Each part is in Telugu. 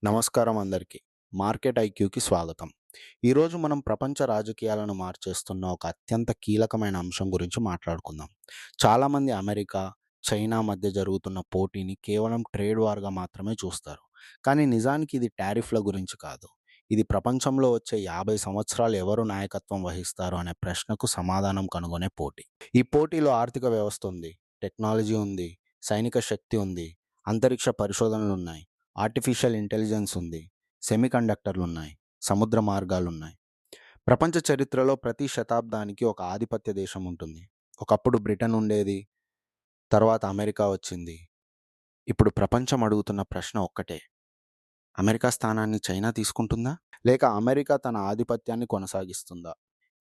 నమస్కారం అందరికీ. మార్కెట్ ఐక్యూకి స్వాగతం. ఈరోజు మనం ప్రపంచ రాజకీయాలను మార్చేస్తున్న ఒక అత్యంత కీలకమైన అంశం గురించి మాట్లాడుకుందాం. చాలామంది అమెరికా, చైనా మధ్య జరుగుతున్న పోటీని కేవలం ట్రేడ్ వార్‌గా మాత్రమే చూస్తారు. కానీ నిజానికి ఇది టారిఫ్‌ల గురించి కాదు. ఇది ప్రపంచంలో వచ్చే 50 సంవత్సరాలు ఎవరు నాయకత్వం వహిస్తారు అనే ప్రశ్నకు సమాధానం కనుగొనే పోటీ. ఈ పోటీలో ఆర్థిక వ్యవస్థ ఉంది, టెక్నాలజీ ఉంది, సైనిక శక్తి ఉంది, అంతరిక్ష పరిశోధనలున్నాయి, ఆర్టిఫిషియల్ ఇంటెలిజెన్స్ ఉంది, సెమీకండక్టర్లున్నాయి, సముద్ర మార్గాలున్నాయి. ప్రపంచ చరిత్రలో ప్రతి శతాబ్దానికి ఒక ఆధిపత్య దేశం ఉంటుంది. ఒకప్పుడు బ్రిటన్ ఉండేది, తర్వాత అమెరికా వచ్చింది. ఇప్పుడు ప్రపంచం అడుగుతున్న ప్రశ్న ఒక్కటే: అమెరికా స్థానాన్ని చైనా తీసుకుంటుందా? లేక అమెరికా తన ఆధిపత్యాన్ని కొనసాగిస్తుందా?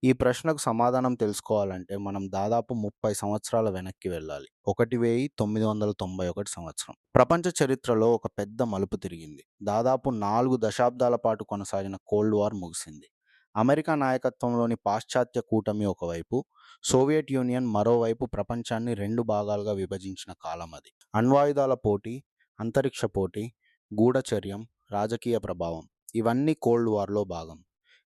ఈ ప్రశ్నకు సమాధానం తెలుసుకోవాలంటే మనం దాదాపు 30 సంవత్సరాల వెనక్కి వెళ్ళాలి. 1991 సంవత్సరం. ప్రపంచ చరిత్రలో ఒక పెద్ద మలుపు తిరిగింది. దాదాపు 4 దశాబ్దాల పాటు కొనసాగిన కోల్డ్ వార్ ముగిసింది. అమెరికా నాయకత్వంలోని పాశ్చాత్య కూటమి ఒకవైపు, సోవియట్ యూనియన్ మరోవైపు ప్రపంచాన్ని 2 భాగాలుగా విభజించిన కాలం అది. అణ్వాయుధాల పోటీ, అంతరిక్ష పోటీ, గూఢచర్యం, రాజకీయ ప్రభావం ఇవన్నీ కోల్డ్ వార్‌లో భాగం.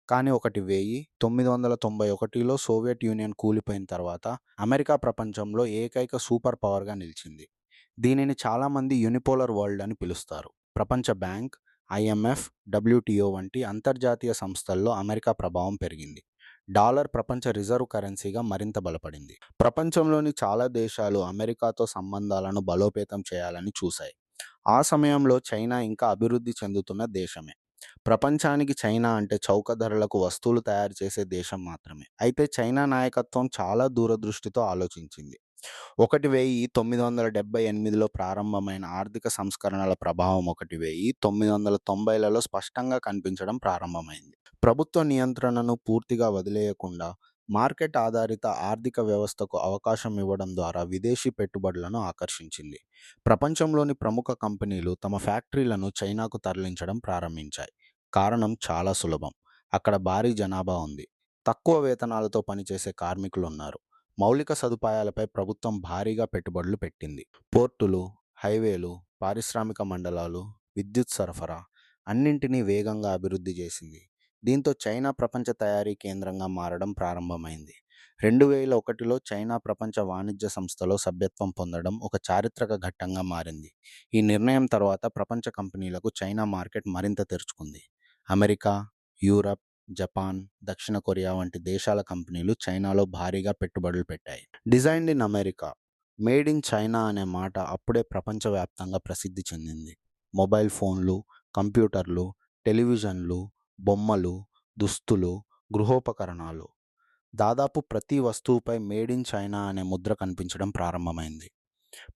కానీ 1991లో సోవియట్ యూనియన్ కూలిపోయిన తర్వాత అమెరికా ప్రపంచంలో ఏకైక సూపర్ పవర్‌గా నిలిచింది. దీనిని చాలామంది యూనిపోలార్ వరల్డ్ అని పిలుస్తారు. ప్రపంచ బ్యాంక్, ఐఎంఎఫ్, డబ్ల్యూటీఓ వంటి అంతర్జాతీయ సంస్థల్లో అమెరికా ప్రభావం పెరిగింది. డాలర్ ప్రపంచ రిజర్వ్ కరెన్సీగా మరింత బలపడింది. ప్రపంచంలోని చాలా దేశాలు అమెరికాతో సంబంధాలను బలోపేతం చేయాలని చూశాయి. ఆ సమయంలో చైనా ఇంకా అభివృద్ధి చెందుతున్న దేశమే. ప్రపంచానికి చైనా అంటే చౌక ధరలకు వస్తువులు తయారు చేసే దేశం మాత్రమే. అయితే చైనా నాయకత్వం చాలా దూరదృష్టితో ఆలోచించింది. 1978లో ప్రారంభమైన ఆర్థిక సంస్కరణల ప్రభావం 1990లలో స్పష్టంగా కనిపించడం ప్రారంభమైంది. ప్రభుత్వ నియంత్రణను పూర్తిగా వదిలేయకుండా మార్కెట్ ఆధారిత ఆర్థిక వ్యవస్థకు అవకాశం ఇవ్వడం ద్వారా విదేశీ పెట్టుబడులను ఆకర్షించింది. ప్రపంచంలోని ప్రముఖ కంపెనీలు తమ ఫ్యాక్టరీలను చైనాకు తరలించడం ప్రారంభించాయి. కారణం చాలా సులభం. అక్కడ భారీ జనాభా ఉంది. తక్కువ వేతనాలతో పనిచేసే కార్మికులున్నారు. మౌలిక సదుపాయాలపై ప్రభుత్వం భారీగా పెట్టుబడులు పెట్టింది. పోర్టులు, హైవేలు, పారిశ్రామిక మండలాలు, విద్యుత్ సరఫరా అన్నింటినీ వేగంగా అభివృద్ధి చేసింది. దీంతో చైనా ప్రపంచ తయారీ కేంద్రంగా మారడం ప్రారంభమైంది. 2001లో చైనా ప్రపంచ వాణిజ్య సంస్థలో సభ్యత్వం పొందడం ఒక చారిత్రక ఘట్టంగా మారింది. ఈ నిర్ణయం తర్వాత ప్రపంచ కంపెనీలకు చైనా మార్కెట్ మరింత తెరుచుకుంది. అమెరికా, యూరప్, జపాన్, దక్షిణ కొరియా వంటి దేశాల కంపెనీలు చైనాలో భారీగా పెట్టుబడులు పెట్టాయి. Designed in America, made in China అనే మాట అప్పుడే ప్రపంచవ్యాప్తంగా ప్రసిద్ధి చెందింది. మొబైల్ ఫోన్లు, కంప్యూటర్లు, టెలివిజన్లు, బొమ్మలు, దుస్తులు, గృహోపకరణాలు, దాదాపు ప్రతి వస్తువుపై మేడ్ ఇన్ చైనా అనే ముద్ర కనిపించడం ప్రారంభమైంది.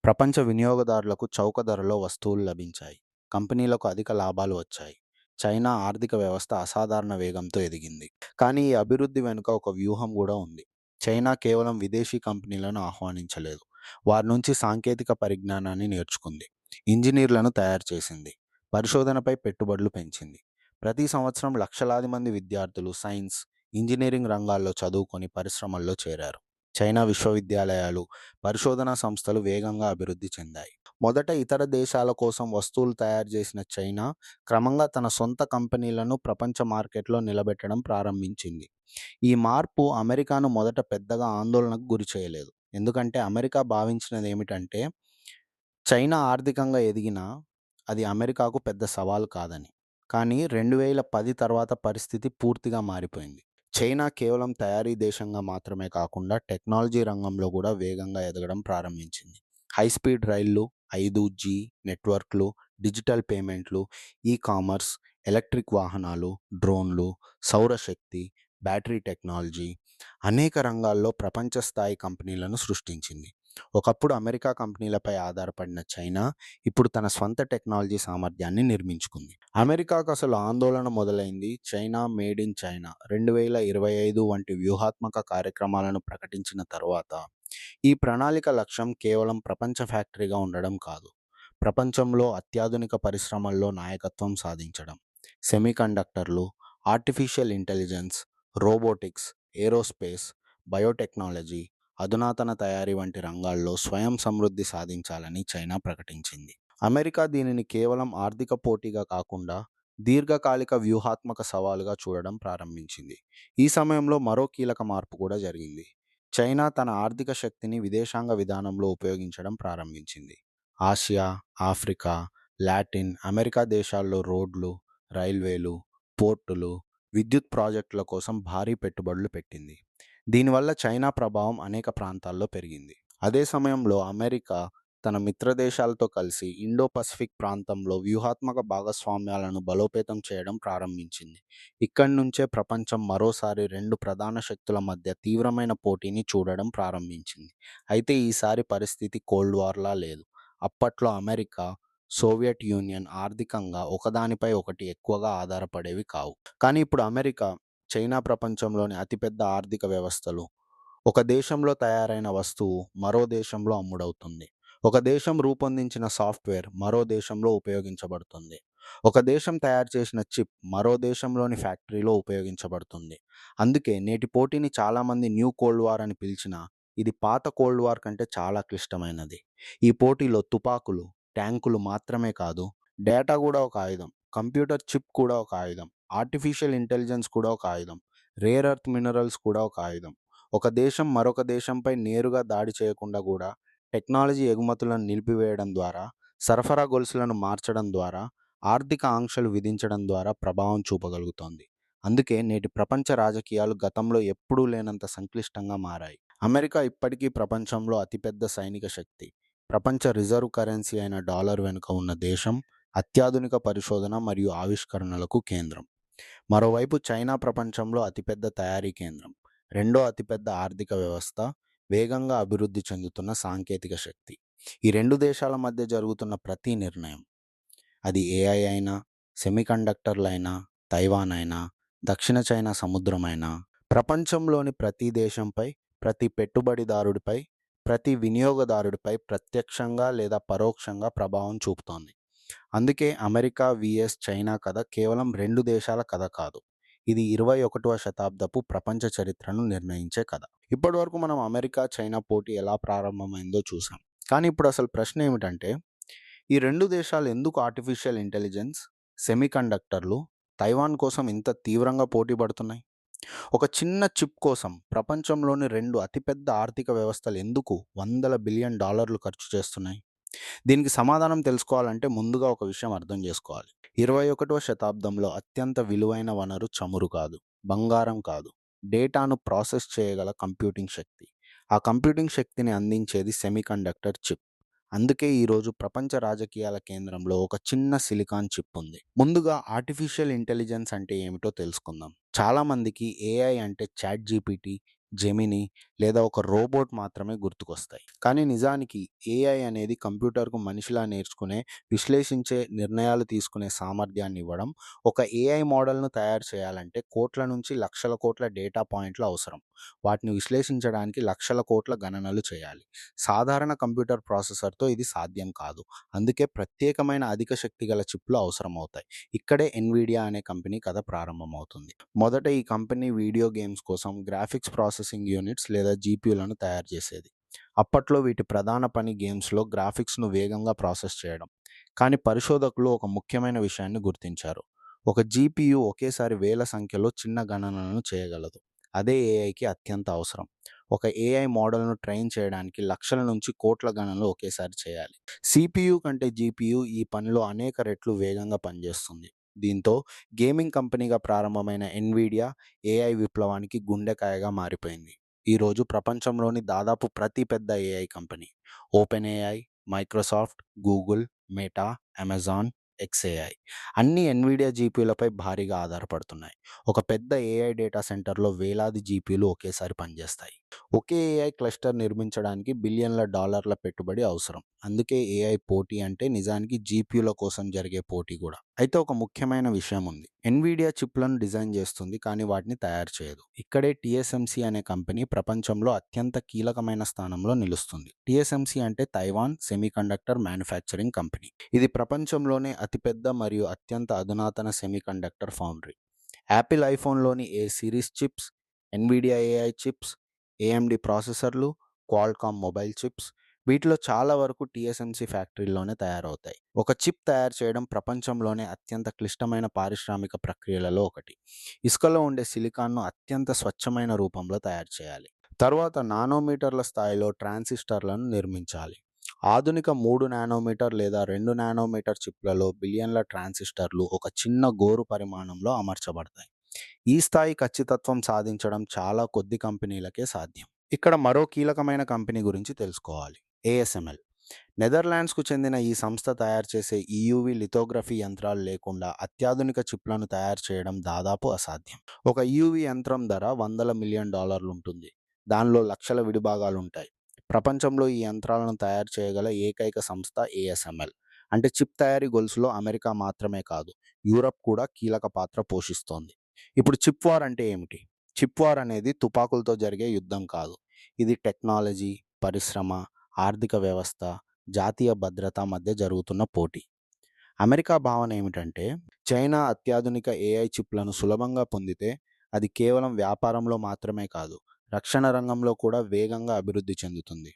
ప్రపంచ వినియోగదారులకు చౌక ధరలో వస్తువులు లభించాయి. కంపెనీలకు అధిక లాభాలు వచ్చాయి. చైనా ఆర్థిక వ్యవస్థ అసాధారణ వేగంతో ఎదిగింది. కానీ ఈ అభివృద్ధి వెనుక ఒక వ్యూహం కూడా ఉంది. చైనా కేవలం విదేశీ కంపెనీలను ఆహ్వానించలేదు. వారి నుంచి సాంకేతిక పరిజ్ఞానాన్ని నేర్చుకుంది. ఇంజినీర్లను తయారు చేసింది. పరిశోధనపై పెట్టుబడులు పెంచింది. ప్రతి సంవత్సరం లక్షలాది మంది విద్యార్థులు సైన్స్, ఇంజనీరింగ్ రంగాల్లో చదువుకొని పరిశ్రమల్లో చేరారు. చైనా విశ్వవిద్యాలయాలు, పరిశోధనా సంస్థలు వేగంగా అభివృద్ధి చెందాయి. మొదట ఇతర దేశాల కోసం వస్తువులు తయారు చేసిన చైనా క్రమంగా తన సొంత కంపెనీలను ప్రపంచ మార్కెట్లో నిలబెట్టడం ప్రారంభించింది. ఈ మార్పు అమెరికాను మొదట పెద్దగా ఆందోళనకు గురి చేయలేదు. ఎందుకంటే అమెరికా భావించినది ఏమిటంటే చైనా ఆర్థికంగా ఎదిగినా అది అమెరికాకు పెద్ద సవాలు కాదని. కానీ 2010 తర్వాత పరిస్థితి పూర్తిగా మారిపోయింది. చైనా కేవలం తయారీ దేశంగా మాత్రమే కాకుండా టెక్నాలజీ రంగంలో కూడా వేగంగా ఎదగడం ప్రారంభించింది. హై స్పీడ్ రైళ్లు, 5G నెట్వర్క్లు, డిజిటల్ పేమెంట్లు, ఈ-కామర్స్, ఎలక్ట్రిక్ వాహనాలు, డ్రోన్లు, సౌరశక్తి, బ్యాటరీ టెక్నాలజీ అనేక రంగాల్లో ప్రపంచ స్థాయి కంపెనీలను సృష్టించింది. ఒకప్పుడు అమెరికా కంపెనీలపై ఆధారపడిన చైనా ఇప్పుడు తన స్వంత టెక్నాలజీ సామర్థ్యాన్ని నిర్మించుకుంది. అమెరికాకు అసలు ఆందోళన మొదలైంది చైనా మేడ్ ఇన్ చైనా 2025 వంటి వ్యూహాత్మక కార్యక్రమాలను ప్రకటించిన తరువాత. ఈ ప్రణాళిక లక్ష్యం కేవలం ప్రపంచ ఫ్యాక్టరీగా ఉండడం కాదు, ప్రపంచంలో అత్యాధునిక పరిశ్రమల్లో నాయకత్వం సాధించడం. సెమీకండక్టర్లు, artificial intelligence, robotics, aerospace, biotechnology, అధునాతన తయారీ వంటి రంగాల్లో స్వయం సమృద్ధి సాధించాలని చైనా ప్రకటించింది. అమెరికా దీనిని కేవలం ఆర్థిక పోటీగా కాకుండా దీర్ఘకాలిక వ్యూహాత్మక సవాలుగా చూడడం ప్రారంభించింది. ఈ సమయంలో మరో కీలక మార్పు కూడా జరిగింది. చైనా తన ఆర్థిక శక్తిని విదేశాంగ విధానంలో ఉపయోగించడం ప్రారంభించింది. ఆసియా, ఆఫ్రికా, లాటిన్ అమెరికా దేశాల్లో రోడ్లు, రైల్వేలు, పోర్టులు, విద్యుత్ ప్రాజెక్టుల కోసం భారీ పెట్టుబడులు పెట్టింది. దీనివల్ల చైనా ప్రభావం అనేక ప్రాంతాల్లో పెరిగింది. అదే సమయంలో అమెరికా తన మిత్రదేశాలతో కలిసి ఇండో పసిఫిక్ ప్రాంతంలో వ్యూహాత్మక భాగస్వామ్యాలను బలోపేతం చేయడం ప్రారంభించింది. ఇక్కడి నుంచే ప్రపంచం మరోసారి రెండు ప్రధాన శక్తుల మధ్య తీవ్రమైన పోటీని చూడడం ప్రారంభించింది. అయితే ఈసారి పరిస్థితి కోల్డ్ వార్లా లేదు. అప్పట్లో అమెరికా, సోవియట్ యూనియన్ ఆర్థికంగా ఒకదానిపై ఒకటి ఎక్కువగా ఆధారపడేవి కావు. కానీ ఇప్పుడు అమెరికా, చైనా ప్రపంచంలోని అతిపెద్ద ఆర్థిక వ్యవస్థలు. ఒక దేశంలో తయారైన వస్తువు మరో దేశంలో అమ్ముడవుతుంది. ఒక దేశం రూపొందించిన సాఫ్ట్‌వేర్ మరో దేశంలో ఉపయోగించబడుతుంది. ఒక దేశం తయారు చేసిన చిప్ మరో దేశంలోని ఫ్యాక్టరీలో ఉపయోగించబడుతుంది. అందుకే నేటి పోటీని చాలామంది న్యూ కోల్డ్ వార్ అని పిలిచినా, ఇది పాత కోల్డ్ వార్ కంటే చాలా క్లిష్టమైనది. ఈ పోటీలో తుపాకులు, ట్యాంకులు మాత్రమే కాదు, డేటా కూడా ఒక ఆయుధం. కంప్యూటర్ చిప్ కూడా ఒక ఆయుధం. ఆర్టిఫిషియల్ ఇంటెలిజెన్స్ కూడా ఒక ఆయుధం. రేర్ ఎర్త్ మినరల్స్ కూడా ఒక ఆయుధం. ఒక దేశం మరొక దేశంపై నేరుగా దాడి చేయకుండా కూడా టెక్నాలజీ ఎగుమతులను నిలిపివేయడం ద్వారా, సరఫరా గొలుసులను మార్చడం ద్వారా, ఆర్థిక ఆంక్షలు విధించడం ద్వారా ప్రభావం చూపగలుగుతోంది. అందుకే నేటి ప్రపంచ రాజకీయాలు గతంలో ఎప్పుడూ లేనంత సంక్లిష్టంగా మారాయి. అమెరికా ఇప్పటికీ ప్రపంచంలో అతిపెద్ద సైనిక శక్తి. ప్రపంచ రిజర్వ్ కరెన్సీ అయిన డాలర్ వెనుక ఉన్న దేశం, అత్యాధునిక పరిశోధన మరియు ఆవిష్కరణలకు కేంద్రం. మరోవైపు చైనా ప్రపంచంలో అతిపెద్ద తయారీ కేంద్రం, రెండో అతిపెద్ద ఆర్థిక వ్యవస్థ, వేగంగా అభివృద్ధి చెందుతున్న సాంకేతిక శక్తి. ఈ రెండు దేశాల మధ్య జరుగుతున్న ప్రతి నిర్ణయం, అది ఏఐ అయినా, సెమీకండక్టర్లైనా, తైవాన్ అయినా, దక్షిణ చైనా సముద్రమైనా, ప్రపంచంలోని ప్రతి దేశంపై, ప్రతి పెట్టుబడిదారుడిపై, ప్రతి వినియోగదారుడిపై ప్రత్యక్షంగా లేదా పరోక్షంగా ప్రభావం చూపుతోంది. అందుకే అమెరికా విఎస్ చైనా కథ కేవలం రెండు దేశాల కథ కాదు. ఇది 21వ శతాబ్దపు ప్రపంచ చరిత్రను నిర్ణయించే కథ. ఇప్పటివరకు మనం అమెరికా, చైనా పోటీ ఎలా ప్రారంభమైందో చూసాం. కానీ ఇప్పుడు అసలు ప్రశ్న ఏమిటంటే, ఈ రెండు దేశాలు ఎందుకు ఆర్టిఫిషియల్ ఇంటెలిజెన్స్, సెమీకండక్టర్లు, తైవాన్ కోసం ఇంత తీవ్రంగా పోటీ పడుతున్నాయి? ఒక చిన్న చిప్ కోసం ప్రపంచంలోని రెండు అతిపెద్ద ఆర్థిక వ్యవస్థలు ఎందుకు వందల బిలియన్ డాలర్లు ఖర్చు చేస్తున్నాయి? దీనికి సమాధానం తెలుసుకోవాలంటే ముందుగా ఒక విషయం అర్థం చేసుకోవాలి. 21వ శతాబ్దంలో అత్యంత విలువైన వనరు చమురు కాదు, బంగారం కాదు, డేటాను ప్రాసెస్ చేయగల కంప్యూటింగ్ శక్తి. ఆ కంప్యూటింగ్ శక్తిని అందించేది సెమీకండక్టర్ చిప్. అందుకే ఈరోజు ప్రపంచ రాజకీయాల కేంద్రంలో ఒక చిన్న సిలికాన్ చిప్ ఉంది. ముందుగా ఆర్టిఫిషియల్ ఇంటెలిజెన్స్ అంటే ఏమిటో తెలుసుకుందాం. చాలామందికి ఏఐ అంటే చాట్ జీపీటీ, జెమినీ లేదా ఒక రోబోట్ మాత్రమే గుర్తుకొస్తాయి. కానీ నిజానికి ఏఐ అనేది కంప్యూటర్కు మనిషిలా నేర్చుకునే, విశ్లేషించే, నిర్ణయాలు తీసుకునే సామర్థ్యాన్ని ఇవ్వడం. ఒక ఏఐ మోడల్ను తయారు చేయాలంటే కోట్ల నుంచి లక్షల కోట్ల డేటా పాయింట్లు అవసరం. వాటిని విశ్లేషించడానికి లక్షల కోట్ల గణనలు చేయాలి. సాధారణ కంప్యూటర్ ప్రాసెసర్తో ఇది సాధ్యం కాదు. అందుకే ప్రత్యేకమైన అధిక శక్తి గల చిప్లు అవసరమవుతాయి. ఇక్కడే ఎన్విడియా అనే కంపెనీ కథ ప్రారంభమవుతుంది. మొదట ఈ కంపెనీ వీడియో గేమ్స్ కోసం గ్రాఫిక్స్ ప్రాసెసింగ్ యూనిట్స్ లేదా జీపీయూలను తయారు చేసేది. అప్పట్లో వీటి ప్రధాన పని గేమ్స్లో గ్రాఫిక్స్ను వేగంగా ప్రాసెస్ చేయడం. కానీ పరిశోధకులు ఒక ముఖ్యమైన విషయాన్ని గుర్తించారు. ఒక జీపీయూ ఒకేసారి వేల సంఖ్యలో చిన్న గణనలను చేయగలదు. అదే ఏఐకి అత్యంత అవసరం. ఒక ఏఐ మోడల్ను ట్రైన్ చేయడానికి లక్షల నుంచి కోట్ల గణనలు ఒకేసారి చేయాలి. సిపియు కంటే జీపీయూ ఈ పనిలో అనేక రెట్లు వేగంగా పనిచేస్తుంది. దీంతో గేమింగ్ కంపెనీగా ప్రారంభమైన ఎన్విడియా ఏఐ విప్లవానికి గుండెకాయగా మారిపోయింది. ఈరోజు ప్రపంచంలోని దాదాపు ప్రతి పెద్ద AI company, open AI, Microsoft, Google, Meta, Amazon, xAI అన్నీ ఎన్విడియా జీపీయూలపై భారీగా ఆధారపడుతున్నాయి. ఒక పెద్ద ఏఐ డేటా సెంటర్లో వేలాది జీపీయూలు ఒకేసారి పనిచేస్తాయి. ఒకే ఏఐ క్లస్టర్ నిర్మించడానికి బిలియన్ల డాలర్ల పెట్టుబడి అవసరం. అందుకే ఏఐ పోటీ అంటే నిజానికి జీపీయూల కోసం జరిగే పోటీ కూడా. అయితే ఒక ముఖ్యమైన విషయం ఉంది. ఎన్విడియా చిప్లను డిజైన్ చేస్తుంది, కానీ వాటిని తయారు చేయదు. ఇక్కడే టీఎస్ఎంసీ అనే కంపెనీ ప్రపంచంలో అత్యంత కీలకమైన స్థానంలో నిలుస్తుంది. టీఎస్ఎంసీ అంటే తైవాన్ సెమీకండక్టర్ మ్యానుఫ్యాక్చరింగ్ కంపెనీ. ఇది ప్రపంచంలోనే అతిపెద్ద మరియు అత్యంత అధునాతన సెమీకండక్టర్ ఫౌండరీ. యాపిల్ ఐఫోన్లోని A series chips, Nvidia AI chips, AMD ప్రాసెసర్లు, క్వాల్కామ్ మొబైల్ చిప్స్, వీటిలో చాలా వరకు టీఎస్ఎంసీ ఫ్యాక్టరీల్లోనే తయారవుతాయి. ఒక చిప్ తయారు చేయడం ప్రపంచంలోనే అత్యంత క్లిష్టమైన పారిశ్రామిక ప్రక్రియలలో ఒకటి. ఇసుకలో ఉండే సిలికాన్‌ను అత్యంత స్వచ్ఛమైన రూపంలో తయారు చేయాలి. తరువాత నానోమీటర్ల స్థాయిలో ట్రాన్సిస్టర్లను నిర్మించాలి. ఆధునిక 3 నానోమీటర్ లేదా 2 నానోమీటర్ చిప్‌లలో బిలియన్ల ట్రాన్సిస్టర్లు ఒక చిన్న గోరు పరిమాణంలో అమర్చబడతాయి. ఈ స్థాయి ఖచ్చితత్వం సాధించడం చాలా కొద్ది కంపెనీలకే సాధ్యం. ఇక్కడ మరో కీలకమైన కంపెనీ గురించి తెలుసుకోవాలి. ఏఎస్ఎంఎల్. నెదర్లాండ్స్‌కు చెందిన ఈ సంస్థ తయారు చేసే ఈయూవీ లిథోగ్రఫీ యంత్రాలు లేకుండా అత్యాధునిక చిప్‌లను తయారు చేయడం దాదాపు అసాధ్యం. ఒక ఈయూవీ యంత్రం ధర వందల మిలియన్ డాలర్లు ఉంటుంది. దానిలో లక్షల విడిభాగాలుంటాయి. ప్రపంచంలో ఈ యంత్రాలను తయారు చేయగల ఏకైక సంస్థ ఏఎస్ఎంఎల్. అంటే చిప్ తయారీ గొలుసులో అమెరికా మాత్రమే కాదు, యూరప్ కూడా కీలక పాత్ర పోషిస్తోంది. ఇప్పుడు చిప్ వార్ అంటే ఏమిటి? చిప్ వార్ అనేది తుపాకులతో జరిగే యుద్ధం కాదు. ఇది టెక్నాలజీ, పరిశ్రమ, ఆర్థిక వ్యవస్థ, జాతీయ భద్రత మధ్య జరుగుతున్న పోటీ. అమెరికా భావన ఏమిటంటే, చైనా అత్యాధునిక ఏఐ చిప్‌లను సులభంగా పొందితే అది కేవలం వ్యాపారంలో మాత్రమే కాదు, రక్షణ రంగంలో కూడా వేగంగా అభివృద్ధి చెందుతుంది.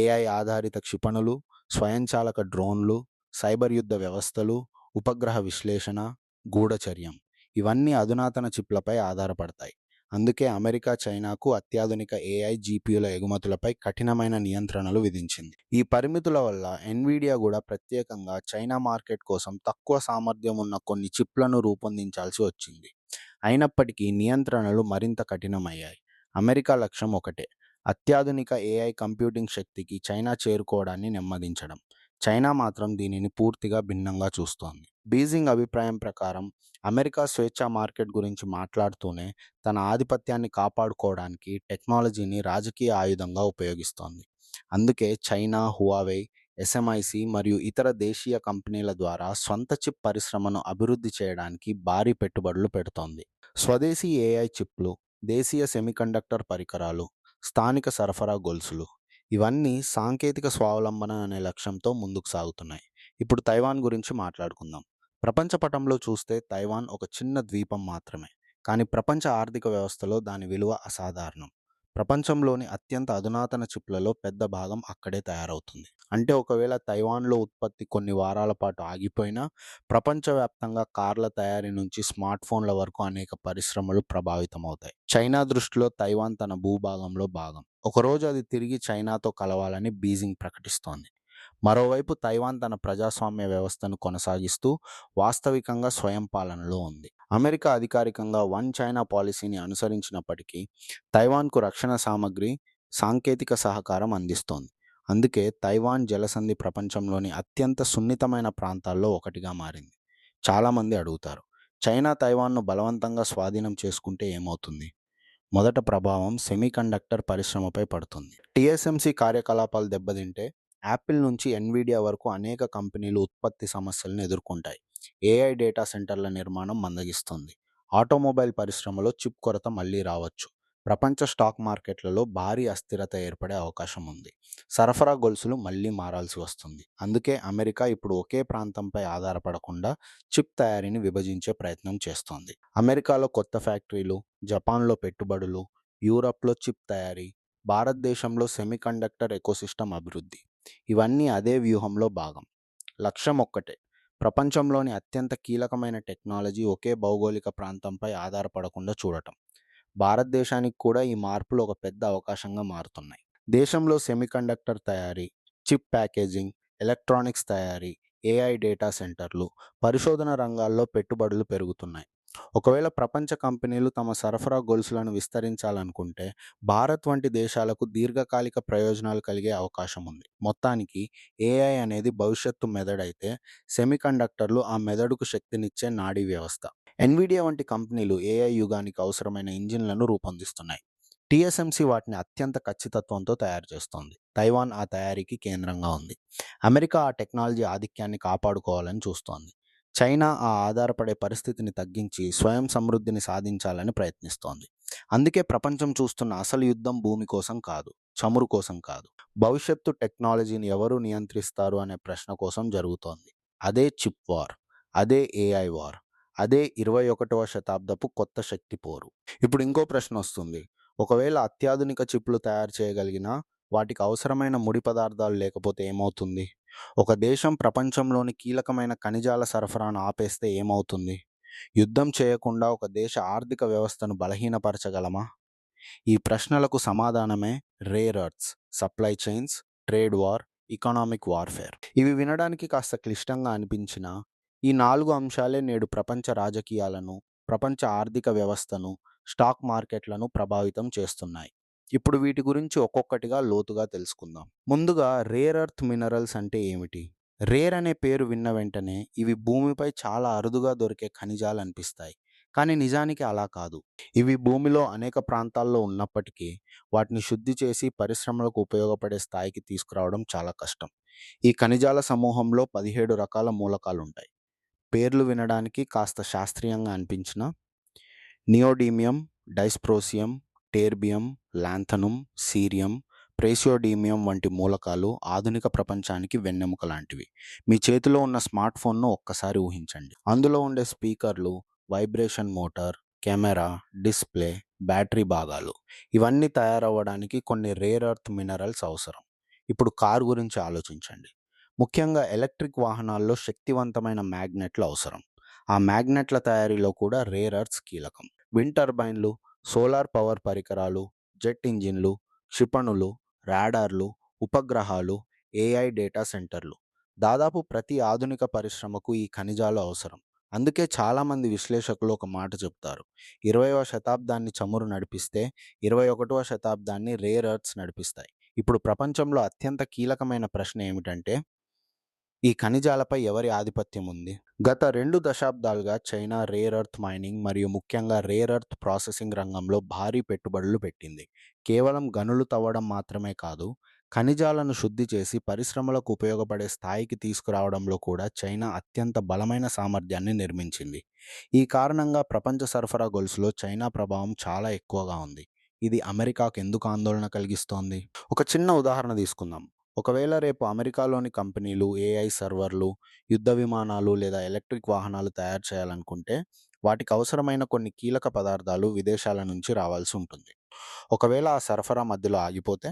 ఏఐ ఆధారిత క్షిపణులు, స్వయంచాలక డ్రోన్లు, సైబర్ యుద్ధ వ్యవస్థలు, ఉపగ్రహ విశ్లేషణ, గూఢచర్యం ఇవన్నీ అధునాతన చిప్‌లపై ఆధారపడతాయి. అందుకే అమెరికా చైనాకు అత్యాధునిక ఏఐ జీపీయూల ఎగుమతులపై కఠినమైన నియంత్రణలు విధించింది. ఈ పరిమితుల వల్ల ఎన్విడియా కూడా ప్రత్యేకంగా చైనా మార్కెట్ కోసం తక్కువ సామర్థ్యం ఉన్న కొన్ని చిప్‌లను రూపొందించాల్సి వచ్చింది. అయినప్పటికీ నియంత్రణలు మరింత కఠినమయ్యాయి. అమెరికా లక్ష్యం ఒకటే: అత్యాధునిక ఏఐ కంప్యూటింగ్ శక్తికి చైనా చేరుకోవడాన్ని నెమ్మదించడం. చైనా మాత్రం దీనిని పూర్తిగా భిన్నంగా చూస్తోంది. బీజింగ్ అభిప్రాయం ప్రకారం అమెరికా స్వేచ్ఛా మార్కెట్ గురించి మాట్లాడుతూనే తన ఆధిపత్యాన్ని కాపాడుకోవడానికి టెక్నాలజీని రాజకీయ ఆయుధంగా ఉపయోగిస్తోంది. అందుకే చైనా హువావే, ఎస్ఎంఐసి మరియు ఇతర దేశీయ కంపెనీల ద్వారా స్వంత చిప్ పరిశ్రమను అభివృద్ధి చేయడానికి భారీ పెట్టుబడులు పెడుతోంది. స్వదేశీ ఏఐ చిప్లు, దేశీయ సెమీకండక్టర్ పరికరాలు, స్థానిక సరఫరా గొలుసులు ఇవన్నీ సాంకేతిక స్వావలంబన అనే లక్ష్యంతో ముందుకు సాగుతున్నాయి. ఇప్పుడు తైవాన్ గురించి మాట్లాడుకుందాం. ప్రపంచ పటంలో చూస్తే తైవాన్ ఒక చిన్న ద్వీపం మాత్రమే. కానీ ప్రపంచ ఆర్థిక వ్యవస్థలో దాని విలువ అసాధారణం. ప్రపంచంలోని అత్యంత అధునాతన చిప్లలో పెద్ద భాగం అక్కడే తయారవుతుంది. అంటే ఒకవేళ తైవాన్‌లో ఉత్పత్తి కొన్ని వారాల పాటు ఆగిపోయినా, ప్రపంచవ్యాప్తంగా కార్ల తయారీ నుంచి స్మార్ట్ ఫోన్ల వరకు అనేక పరిశ్రమలు ప్రభావితమవుతాయి. చైనా దృష్టిలో తైవాన్ తన భూభాగంలో భాగం. ఒకరోజు అది తిరిగి చైనాతో కలవాలని బీజింగ్ ప్రకటిస్తోంది. మరోవైపు తైవాన్ తన ప్రజాస్వామ్య వ్యవస్థను కొనసాగిస్తూ వాస్తవికంగా స్వయం పాలనలో ఉంది. అమెరికా అధికారికంగా వన్ చైనా పాలసీని అనుసరించినప్పటికీ తైవాన్కు రక్షణ సామగ్రి, సాంకేతిక సహకారం అందిస్తోంది. అందుకే తైవాన్ జలసంధి ప్రపంచంలోని అత్యంత సున్నితమైన ప్రాంతాల్లో ఒకటిగా మారింది. చాలామంది అడుగుతారు, చైనా తైవాన్ను బలవంతంగా స్వాధీనం చేసుకుంటే ఏమవుతుంది? మొదట ప్రభావం సెమీకండక్టర్ పరిశ్రమపై పడుతుంది. టీఎస్ఎంసీ కార్యకలాపాలు దెబ్బతింటే యాపిల్ నుంచి ఎన్విడియా వరకు అనేక కంపెనీలు ఉత్పత్తి సమస్యలను ఎదుర్కొంటాయి. ఏఐ డేటా సెంటర్ల నిర్మాణం మందగిస్తుంది. ఆటోమొబైల్ పరిశ్రమలో చిప్ కొరత మళ్లీ రావచ్చు. ప్రపంచ స్టాక్ మార్కెట్లలో భారీ అస్థిరత ఏర్పడే అవకాశం ఉంది. సరఫరా గొలుసులు మళ్లీ మారాల్సి వస్తుంది. అందుకే అమెరికా ఇప్పుడు ఒకే ప్రాంతంపై ఆధారపడకుండా చిప్ తయారీని విభజించే ప్రయత్నం చేస్తోంది. అమెరికాలో కొత్త ఫ్యాక్టరీలు, జపాన్లో పెట్టుబడులు, యూరప్లో చిప్ తయారీ, భారతదేశంలో సెమీకండక్టర్ ఎకోసిస్టమ్ అభివృద్ధి ఇవన్నీ అదే వ్యూహంలో భాగం. లక్ష్యం ఒక్కటే: ప్రపంచంలోని అత్యంత కీలకమైన టెక్నాలజీ ఒకే భౌగోళిక ప్రాంతంపై ఆధారపడకుండా చూడటం. భారతదేశానికి కూడా ఈ మార్పులు ఒక పెద్ద అవకాశంగా మారుతున్నాయి. దేశంలో సెమీకండక్టర్ తయారీ, చిప్ ప్యాకేజింగ్, ఎలక్ట్రానిక్స్ తయారీ, ఏఐ డేటా సెంటర్లు, పరిశోధన రంగాల్లో పెట్టుబడులు పెరుగుతున్నాయి. ఒకవేళ ప్రపంచ కంపెనీలు తమ సరఫరా గొలుసులను విస్తరించాలనుకుంటే భారత్ వంటి దేశాలకు దీర్ఘకాలిక ప్రయోజనాలు కలిగే అవకాశం ఉంది. మొత్తానికి ఏఐ అనేది భవిష్యత్తు మెదడైతే సెమీకండక్టర్లు ఆ మెదడుకు శక్తినిచ్చే నాడీ వ్యవస్థ. ఎన్విడియా వంటి కంపెనీలు ఏఐ యుగానికి అవసరమైన ఇంజిన్లను రూపొందిస్తున్నాయి. టీఎస్ఎంసీ వాటిని అత్యంత ఖచ్చితత్వంతో తయారు చేస్తోంది. తైవాన్ ఆ తయారీకి కేంద్రంగా ఉంది. అమెరికా ఆ టెక్నాలజీ ఆధిక్యాన్ని కాపాడుకోవాలని చూస్తోంది. చైనా ఆ ఆధారపడే పరిస్థితిని తగ్గించి స్వయం సమృద్ధిని సాధించాలని ప్రయత్నిస్తోంది. అందుకే ప్రపంచం చూస్తున్న అసలు యుద్ధం భూమి కోసం కాదు, చమురు కోసం కాదు, భవిష్యత్తు టెక్నాలజీని ఎవరు నియంత్రిస్తారు అనే ప్రశ్న కోసం జరుగుతోంది. అదే చిప్ వార్, అదే ఏఐ వార్, అదే 21వ శతాబ్దపు కొత్త శక్తి పోరు. ఇప్పుడు ఇంకో ప్రశ్న వస్తుంది. ఒకవేళ అత్యాధునిక చిప్లు తయారు చేయగలిగిన వాటికి అవసరమైన ముడి పదార్థాలు లేకపోతే ఏమవుతుంది? ఒక దేశం ప్రపంచంలోని కీలకమైన ఖనిజాల సరఫరాను ఆపేస్తే ఏమవుతుంది? యుద్ధం చేయకుండా ఒక దేశ ఆర్థిక వ్యవస్థను బలహీనపరచగలమా? ఈ ప్రశ్నలకు సమాధానమే rare earths, supply chains, trade war, economic warfare. ఇవి వినడానికి కాస్త క్లిష్టంగా అనిపించినా ఈ 4 అంశాలే నేడు ప్రపంచ రాజకీయాలను, ప్రపంచ ఆర్థిక వ్యవస్థను, స్టాక్ మార్కెట్లను ప్రభావితం చేస్తున్నాయి. ఇప్పుడు వీటి గురించి ఒక్కొక్కటిగా లోతుగా తెలుసుకుందాం. ముందుగా రేర్ ఎర్త్ మినరల్స్ అంటే ఏమిటి? రేర్ అనే పేరు విన్న వెంటనే ఇవి భూమిపై చాలా అరుదుగా దొరికే ఖనిజాలు అనిపిస్తాయి. కానీ నిజానికి అలా కాదు. ఇవి భూమిలో అనేక ప్రాంతాల్లో ఉన్నప్పటికీ వాటిని శుద్ధి చేసి పరిశ్రమలకు ఉపయోగపడే స్థాయికి తీసుకురావడం చాలా కష్టం. ఈ ఖనిజాల సమూహంలో 17 రకాల మూలకాలుంటాయి. పేర్లు వినడానికి కాస్త శాస్త్రీయంగా అనిపించినా నియోడీమియం, డైస్ప్రోసియం, టేర్బియం, లాంథనమ్, సీరియం, ప్రేసియోడీమియం వంటి మూలకాలు ఆధునిక ప్రపంచానికి వెన్నెముక లాంటివి. మీ చేతిలో ఉన్న స్మార్ట్ ఫోన్ను ఒక్కసారి ఊహించండి. అందులో ఉండే స్పీకర్లు, vibration motor, camera, display, battery భాగాలు ఇవన్నీ తయారవ్వడానికి కొన్ని రేర్ ఎర్త్ మినరల్స్ అవసరం. ఇప్పుడు కారు గురించి ఆలోచించండి. ముఖ్యంగా ఎలక్ట్రిక్ వాహనాల్లో శక్తివంతమైన మ్యాగ్నెట్లు అవసరం. ఆ మ్యాగ్నెట్ల తయారీలో కూడా రేర్ ఎర్త్స్ కీలకం. విండ్ టర్బైన్లు, సోలార్ పవర్ పరికరాలు, జెట్ ఇంజిన్లు, క్షిపణులు, రాడార్లు, ఉపగ్రహాలు, ఏఐ డేటా సెంటర్లు. దాదాపు ప్రతి ఆధునిక పరిశ్రమకు ఈ ఖనిజాలు అవసరం. అందుకే చాలామంది విశ్లేషకులు ఒక మాట చెప్తారు. 20వ శతాబ్దాన్ని చమురు నడిపిస్తే 21వ శతాబ్దాన్ని రేర్ ఎర్త్స్ నడిపిస్తాయి. ఇప్పుడు ప్రపంచంలో అత్యంత కీలకమైన ప్రశ్న ఏమిటంటే ఈ ఖనిజాలపై ఎవరి ఆధిపత్యం ఉంది? గత 2 దశాబ్దాలుగా చైనా రేర్ ఎర్త్ మైనింగ్ మరియు ముఖ్యంగా రేర్ ఎర్త్ ప్రాసెసింగ్ రంగంలో భారీ పెట్టుబడులు పెట్టింది. కేవలం గనులు తవ్వడం మాత్రమే కాదు, ఖనిజాలను శుద్ధి చేసి పరిశ్రమలకు ఉపయోగపడే స్థాయికి తీసుకురావడంలో కూడా చైనా అత్యంత బలమైన సామర్థ్యాన్ని నిర్మించింది. ఈ కారణంగా ప్రపంచ సరఫరా గొలుసులో చైనా ప్రభావం చాలా ఎక్కువగా ఉంది. ఇది అమెరికాకు ఎందుకు ఆందోళన కలిగిస్తోంది? ఒక చిన్న ఉదాహరణ తీసుకుందాం. ఒకవేళ రేపు అమెరికాలోని కంపెనీలు ఏఐ సర్వర్లు, యుద్ధ విమానాలు లేదా ఎలక్ట్రిక్ వాహనాలు తయారు చేయాలనుకుంటే వాటికి అవసరమైన కొన్ని కీలక పదార్థాలు విదేశాల నుంచి రావాల్సి ఉంటుంది. ఒకవేళ ఆ సరఫరా మధ్యలో ఆగిపోతే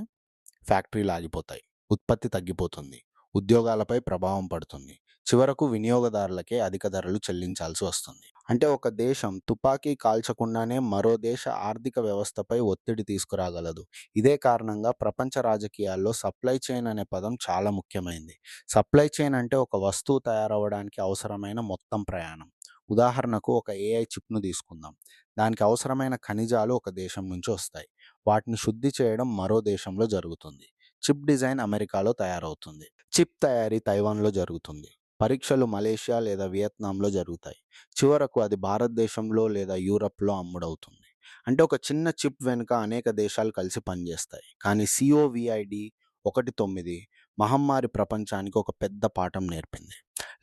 ఫ్యాక్టరీలు ఆగిపోతాయి, ఉత్పత్తి తగ్గిపోతుంది, ఉద్యోగాలపై ప్రభావం పడుతుంది, చివరకు వినియోగదారులకే అధిక ధరలు చెల్లించాల్సి వస్తుంది. అంటే ఒక దేశం తుపాకీ కాల్చకుండానే మరో దేశ ఆర్థిక వ్యవస్థపై ఒత్తిడి తీసుకురాగలదు. ఇదే కారణంగా ప్రపంచ రాజకీయాల్లో సప్లై చైన్ అనే పదం చాలా ముఖ్యమైనది. సప్లై చైన్ అంటే ఒక వస్తువు తయారవ్వడానికి అవసరమైన మొత్తం ప్రయాణం. ఉదాహరణకు ఒక ఏఐ చిప్ను తీసుకుందాం. దానికి అవసరమైన ఖనిజాలు ఒక దేశం నుంచి వస్తాయి. వాటిని శుద్ధి చేయడం మరో దేశంలో జరుగుతుంది. చిప్ డిజైన్ అమెరికాలో తయారవుతుంది. చిప్ తయారీ తైవాన్లో జరుగుతుంది. పరీక్షలు మలేషియా లేదా వియత్నాంలో జరుగుతాయి. చివరకు అది భారతదేశంలో లేదా యూరప్లో అమ్ముడవుతుంది. అంటే ఒక చిన్న చిప్ వెనుక అనేక దేశాలు కలిసి పనిచేస్తాయి. కానీ సిఓవిఐడి 19 మహమ్మారి ప్రపంచానికి ఒక పెద్ద పాఠం నేర్పింది.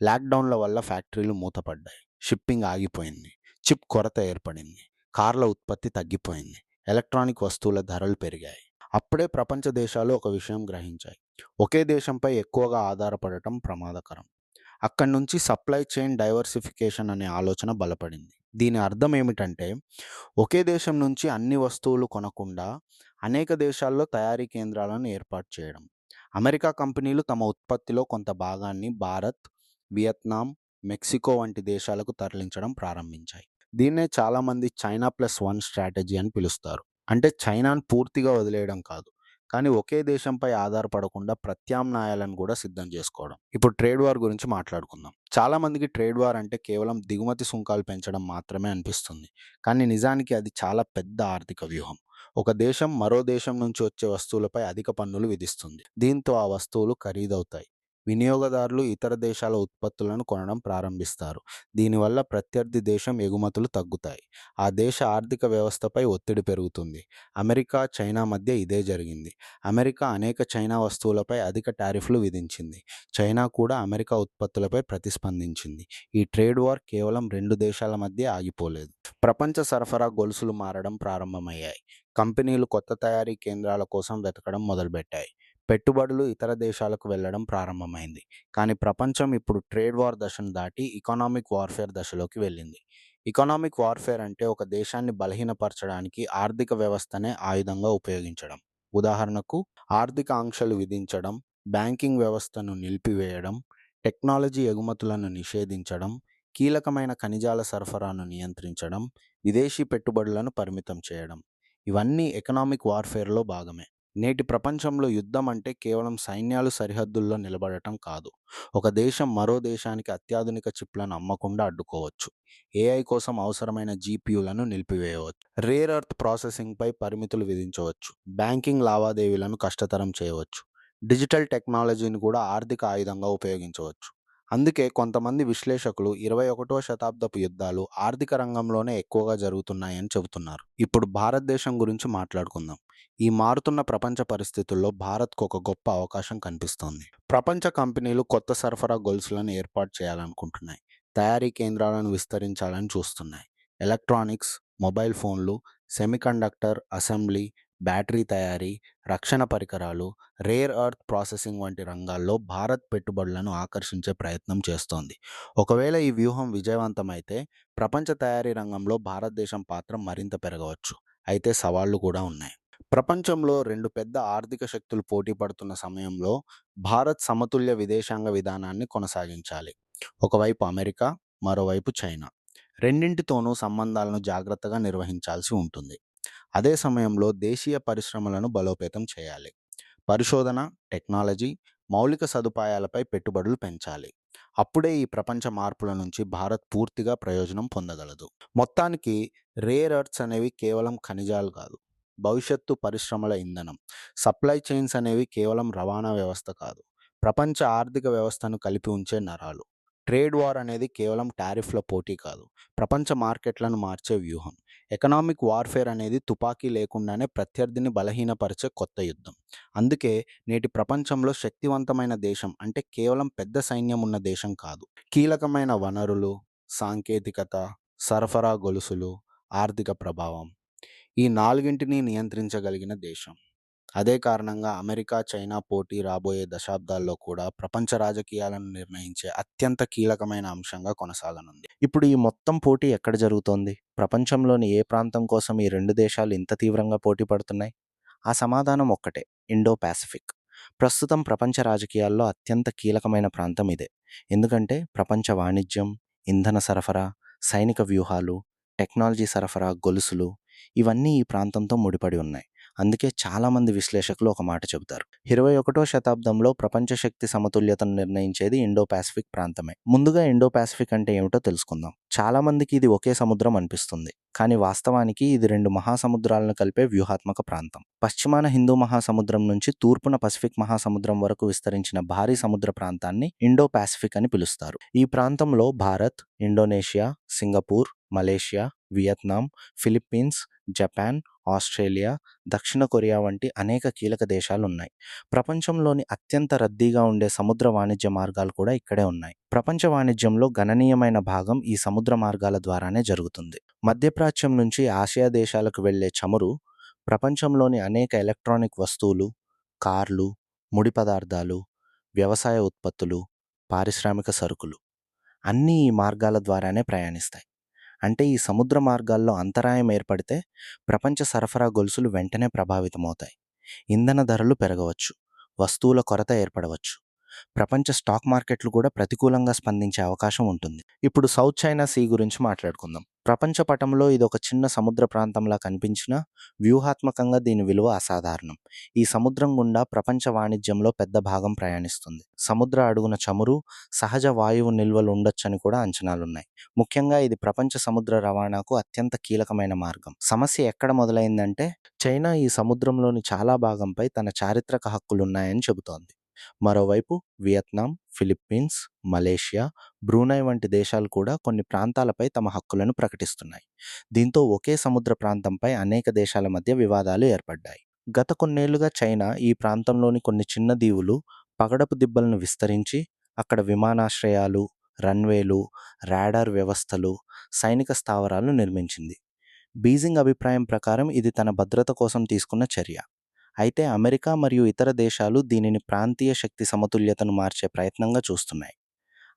లాక్డౌన్ల వల్ల ఫ్యాక్టరీలు మూతపడ్డాయి, షిప్పింగ్ ఆగిపోయింది, చిప్ కొరత ఏర్పడింది, కార్ల ఉత్పత్తి తగ్గిపోయింది, ఎలక్ట్రానిక్ వస్తువుల ధరలు పెరిగాయి. అప్పుడే ప్రపంచ దేశాలు ఒక విషయం గ్రహించాయి. ఒకే దేశంపై ఎక్కువగా ఆధారపడటం ప్రమాదకరం. అక్కడి నుంచి సప్లై చైన్ డైవర్సిఫికేషన్ అనే ఆలోచన బలపడింది. దీని అర్థం ఏమిటంటే ఒకే దేశం నుంచి అన్ని వస్తువులు కొనకుండా అనేక దేశాల్లో తయారీ కేంద్రాలను ఏర్పాటు చేయడం. అమెరికా కంపెనీలు తమ ఉత్పత్తిలో కొంత భాగాన్ని భారత్, వియత్నాం, మెక్సికో వంటి దేశాలకు తరలించడం ప్రారంభించాయి. దీన్నే చాలామంది చైనా ప్లస్ వన్ స్ట్రాటజీ అని పిలుస్తారు. అంటే చైనాను పూర్తిగా వదిలేయడం కాదు, కానీ ఒకే దేశంపై ఆధారపడకుండా ప్రత్యామ్నాయాలను కూడా సిద్ధం చేసుకోవడం. ఇప్పుడు ట్రేడ్ వార్ గురించి మాట్లాడుకుందాం. చాలా మందికి ట్రేడ్ వార్ అంటే కేవలం దిగుమతి సుంకాలు పెంచడం మాత్రమే అనిపిస్తుంది. కానీ నిజానికి అది చాలా పెద్ద ఆర్థిక వ్యూహం. ఒక దేశం మరో దేశం నుంచి వచ్చే వస్తువులపై అధిక పన్నులు విధిస్తుంది. దీంతో ఆ వస్తువులు ఖరీదవుతాయి. వినియోగదారులు ఇతర దేశాల ఉత్పత్తులను కొనడం ప్రారంభిస్తారు. దీనివల్ల ప్రత్యర్థి దేశం ఎగుమతులు తగ్గుతాయి. ఆ దేశ ఆర్థిక వ్యవస్థపై ఒత్తిడి పెరుగుతుంది. అమెరికా, చైనా మధ్య ఇదే జరిగింది. అమెరికా అనేక చైనా వస్తువులపై అధిక టారిఫ్లు విధించింది. చైనా కూడా అమెరికా ఉత్పత్తులపై ప్రతిస్పందించింది. ఈ ట్రేడ్ వార్ కేవలం 2 దేశాల మధ్య ఆగిపోలేదు. ప్రపంచ సరఫరా గొలుసులు మారడం ప్రారంభమయ్యాయి. కంపెనీలు కొత్త తయారీ కేంద్రాల కోసం వెతకడం మొదలుపెట్టాయి. పెట్టుబడులు ఇతర దేశాలకు వెళ్లడం ప్రారంభమైంది. కానీ ప్రపంచం ఇప్పుడు ట్రేడ్ వార్ దశను దాటి ఎకనామిక్ వార్ఫేర్ దశలోకి వెళ్ళింది. ఎకనామిక్ వార్ఫేర్ అంటే ఒక దేశాన్ని బలహీనపరచడానికి ఆర్థిక వ్యవస్థనే ఆయుధంగా ఉపయోగించడం. ఉదాహరణకు ఆర్థిక ఆంక్షలు విధించడం, బ్యాంకింగ్ వ్యవస్థను నిలిపివేయడం, టెక్నాలజీ ఎగుమతులను నిషేధించడం, కీలకమైన ఖనిజాల సరఫరాను నియంత్రించడం, విదేశీ పెట్టుబడులను పరిమితం చేయడం. ఇవన్నీ ఎకనామిక్ వార్ఫేర్‌లో భాగమే. నేటి ప్రపంచంలో యుద్ధం అంటే కేవలం సైన్యాలు సరిహద్దుల్లో నిలబడటం కాదు. ఒక దేశం మరో దేశానికి అత్యాధునిక చిప్‌లను అమ్మకుండా అడ్డుకోవచ్చు. ఏఐ కోసం అవసరమైన జీపీయూలను నిలిపివేయవచ్చు. రేర్ ఎర్త్ ప్రాసెసింగ్‌పై పరిమితులు విధించవచ్చు. బ్యాంకింగ్ లావాదేవీలను కష్టతరం చేయవచ్చు. డిజిటల్ టెక్నాలజీని కూడా ఆర్థిక ఆయుధంగా ఉపయోగించవచ్చు. అందుకే కొంతమంది విశ్లేషకులు 21వ శతాబ్దపు యుద్ధాలు ఆర్థిక రంగంలోనే ఎక్కువగా జరుగుతున్నాయని చెబుతున్నారు. ఇప్పుడు భారతదేశం గురించి మాట్లాడుకుందాం. ఈ మారుతున్న ప్రపంచ పరిస్థితుల్లో భారత్‌కు ఒక గొప్ప అవకాశం కనిపిస్తోంది. ప్రపంచ కంపెనీలు కొత్త సరఫరా గొలుసులను ఏర్పాటు చేయాలనుకుంటున్నాయి. తయారీ కేంద్రాలను విస్తరించాలని చూస్తున్నాయి. ఎలక్ట్రానిక్స్, మొబైల్ ఫోన్లు, సెమీకండక్టర్ అసెంబ్లీ, బ్యాటరీ తయారీ, రక్షణ పరికరాలు, రేర్ ఎర్త్ ప్రాసెసింగ్ వంటి రంగాల్లో భారత్ పెట్టుబడులను ఆకర్షించే ప్రయత్నం చేస్తోంది. ఒకవేళ ఈ వ్యూహం విజయవంతమైతే ప్రపంచ తయారీ రంగంలో భారతదేశం పాత్ర మరింత పెరగవచ్చు. అయితే సవాళ్లు కూడా ఉన్నాయి. ప్రపంచంలో రెండు పెద్ద ఆర్థిక శక్తులు పోటీ పడుతున్న సమయంలో భారత్ సమతుల్య విదేశాంగ విధానాన్ని కొనసాగించాలి. ఒకవైపు అమెరికా, మరోవైపు చైనా. రెండింటితోనూ సంబంధాలను జాగ్రత్తగా నిర్వహించాల్సి ఉంటుంది. అదే సమయంలో దేశీయ పరిశ్రమలను బలోపేతం చేయాలి. పరిశోధన, టెక్నాలజీ, మౌలిక సదుపాయాలపై పెట్టుబడులు పెంచాలి. అప్పుడే ఈ ప్రపంచ మార్పుల నుంచి భారత్ పూర్తిగా ప్రయోజనం పొందగలదు. మొత్తానికి రేర్ ఎర్త్స్ అనేవి కేవలం ఖనిజాలు కాదు. భవిష్యత్తు పరిశ్రమల ఇంధనం. సప్లై చైన్స్ అనేవి కేవలం రవాణా వ్యవస్థ కాదు. ప్రపంచ ఆర్థిక వ్యవస్థను కలిపి ఉంచే నరాలు. ట్రేడ్ వార్ అనేది కేవలం టారిఫ్ల పోటీ కాదు. ప్రపంచ మార్కెట్లను మార్చే వ్యూహం. ఎకనామిక్ వార్ఫేర్ అనేది తుపాకీ లేకుండానే ప్రత్యర్థిని బలహీనపరిచే కొత్త యుద్ధం. అందుకే నేటి ప్రపంచంలో శక్తివంతమైన దేశం అంటే కేవలం పెద్ద సైన్యం ఉన్న దేశం కాదు. కీలకమైన వనరులు, సాంకేతికత, సరఫరా గొలుసులు, ఆర్థిక ప్రభావం, ఈ నాలుగింటిని నియంత్రించగలిగిన దేశం. అదే కారణంగా అమెరికా, చైనా పోటీ రాబోయే దశాబ్దాల్లో కూడా ప్రపంచ రాజకీయాలను నిర్ణయించే అత్యంత కీలకమైన అంశంగా కొనసాగనుంది. ఇప్పుడు ఈ మొత్తం పోటీ ఎక్కడ జరుగుతోంది? ప్రపంచంలోని ఏ ప్రాంతం కోసం ఈ రెండు దేశాలు ఇంత తీవ్రంగా పోటీ పడుతున్నాయి? ఆ సమాధానం ఒక్కటే: ఇండో పాసిఫిక్. ప్రస్తుతం ప్రపంచ రాజకీయాల్లో అత్యంత కీలకమైన ప్రాంతం ఇదే. ఎందుకంటే ప్రపంచ వాణిజ్యం, ఇంధన సరఫరా, సైనిక వ్యూహాలు, టెక్నాలజీ సరఫరా గొలుసులు ఇవన్నీ ఈ ప్రాంతంతో ముడిపడి ఉన్నాయి. అందుకే చాలామంది విశ్లేషకులు ఒక మాట చెబుతారు: 21వ శతాబ్దంలో ప్రపంచ శక్తి సమతుల్యతను నిర్ణయించేది ఇండో పాసిఫిక్ ప్రాంతమే. ముందుగా ఇండో పాసిఫిక్ అంటే ఏమిటో తెలుసుకుందాం. చాలామందికి ఇది ఒకే సముద్రం అనిపిస్తుంది. కానీ వాస్తవానికి ఇది రెండు మహాసముద్రాలను కలిపే వ్యూహాత్మక ప్రాంతం. పశ్చిమాన హిందూ మహాసముద్రం నుంచి తూర్పున పసిఫిక్ మహాసముద్రం వరకు విస్తరించిన భారీ సముద్ర ప్రాంతాన్ని ఇండో పాసిఫిక్ అని పిలుస్తారు. ఈ ప్రాంతంలో Bharat, Indonesia, Singapore, Malaysia, Vietnam, Philippines, Japan, Australia, దక్షిణ కొరియా వంటి అనేక కీలక దేశాలున్నాయి. ప్రపంచంలోని అత్యంత రద్దీగా ఉండే సముద్ర వాణిజ్య మార్గాలు కూడా ఇక్కడే ఉన్నాయి. ప్రపంచ వాణిజ్యంలో గణనీయమైన భాగం ఈ సముద్ర మార్గాల ద్వారానే జరుగుతుంది. మధ్యప్రాచ్యం నుంచి ఆసియా దేశాలకు వెళ్లే చమురు, ప్రపంచంలోని అనేక ఎలక్ట్రానిక్ వస్తువులు, కార్లు, ముడి పదార్థాలు, వ్యవసాయ ఉత్పత్తులు, పారిశ్రామిక సరుకులు అన్నీ ఈ మార్గాల ద్వారానే ప్రయాణిస్తాయి. అంటే ఈ సముద్ర మార్గాల్లో అంతరాయం ఏర్పడితే ప్రపంచ సరఫరా గొలుసులు వెంటనే ప్రభావితమవుతాయి. ఇంధన ధరలు పెరగవచ్చు, వస్తువుల కొరత ఏర్పడవచ్చు, ప్రపంచ స్టాక్ మార్కెట్లు కూడా ప్రతికూలంగా స్పందించే అవకాశం ఉంటుంది. ఇప్పుడు సౌత్ చైనా సీ గురించి మాట్లాడుకుందాం. ప్రపంచ పటంలో ఇది ఒక చిన్న సముద్ర ప్రాంతంలా కనిపించినా వ్యూహాత్మకంగా దీని విలువ అసాధారణం. ఈ సముద్రం గుండా ప్రపంచ వాణిజ్యంలో పెద్ద భాగం ప్రయాణిస్తుంది. సముద్ర అడుగున చమురు, సహజ వాయువు నిల్వలు ఉండొచ్చని కూడా అంచనాలున్నాయి. ముఖ్యంగా ఇది ప్రపంచ సముద్ర రవాణాకు అత్యంత కీలకమైన మార్గం. సమస్య ఎక్కడ మొదలైందంటే చైనా ఈ సముద్రంలోని చాలా భాగంపై తన చారిత్రక హక్కులున్నాయని చెబుతోంది. మరోవైపు వియత్నాం, ఫిలిప్పీన్స్, మలేషియా, బ్రూనై వంటి దేశాలు కూడా కొన్ని ప్రాంతాలపై తమ హక్కులను ప్రకటిస్తున్నాయి. దీంతో ఒకే సముద్ర ప్రాంతంపై అనేక దేశాల మధ్య వివాదాలు ఏర్పడ్డాయి. గత కొన్నేళ్లుగా చైనా ఈ ప్రాంతంలోని కొన్ని చిన్న దీవులు, పగడపు దిబ్బలను విస్తరించి అక్కడ విమానాశ్రయాలు, రన్వేలు, రాడార్ వ్యవస్థలు, సైనిక స్థావరాలు నిర్మించింది. బీజింగ్ అభిప్రాయం ప్రకారం ఇది తన భద్రత కోసం తీసుకున్న చర్య. అయితే అమెరికా మరియు ఇతర దేశాలు దీనిని ప్రాంతీయ శక్తి సమతుల్యతను మార్చే ప్రయత్నంగా చూస్తున్నాయి.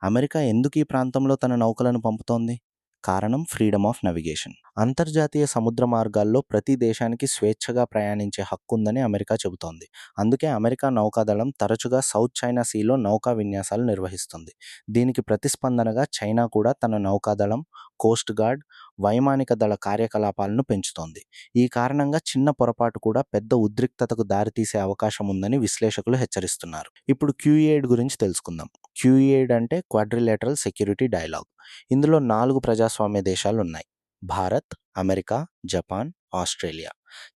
అమెరికా ఎందుకు ఈ ప్రాంతంలో తన నౌకలను పంపుతోంది? కారణం ఫ్రీడమ్ ఆఫ్ నావిగేషన్. అంతర్జాతీయ సముద్ర మార్గాల్లో ప్రతి దేశానికి స్వేచ్ఛగా ప్రయాణించే హక్కు ఉందని అమెరికా చెబుతోంది. అందుకే అమెరికా నౌకాదళం తరచుగా సౌత్ చైనా సీలో నౌకా విన్యాసాలు నిర్వహిస్తుంది. దీనికి ప్రతిస్పందనగా చైనా కూడా తన నౌకాదళం, కోస్ట్ గార్డ్, వైమానిక దళ కార్యకలాపాలను పెంచుతోంది. ఈ కారణంగా చిన్న పొరపాటు కూడా పెద్ద ఉద్రిక్తతకు దారితీసే అవకాశం ఉందని విశ్లేషకులు హెచ్చరిస్తున్నారు. ఇప్పుడు QE8 గురించి తెలుసుకుందాం. QE8 అంటే క్వాడ్రిలేటరల్ సెక్యూరిటీ డైలాగ్. ఇందులో 4 ప్రజాస్వామ్య దేశాలున్నాయి: భారత్, అమెరికా, జపాన్, ఆస్ట్రేలియా.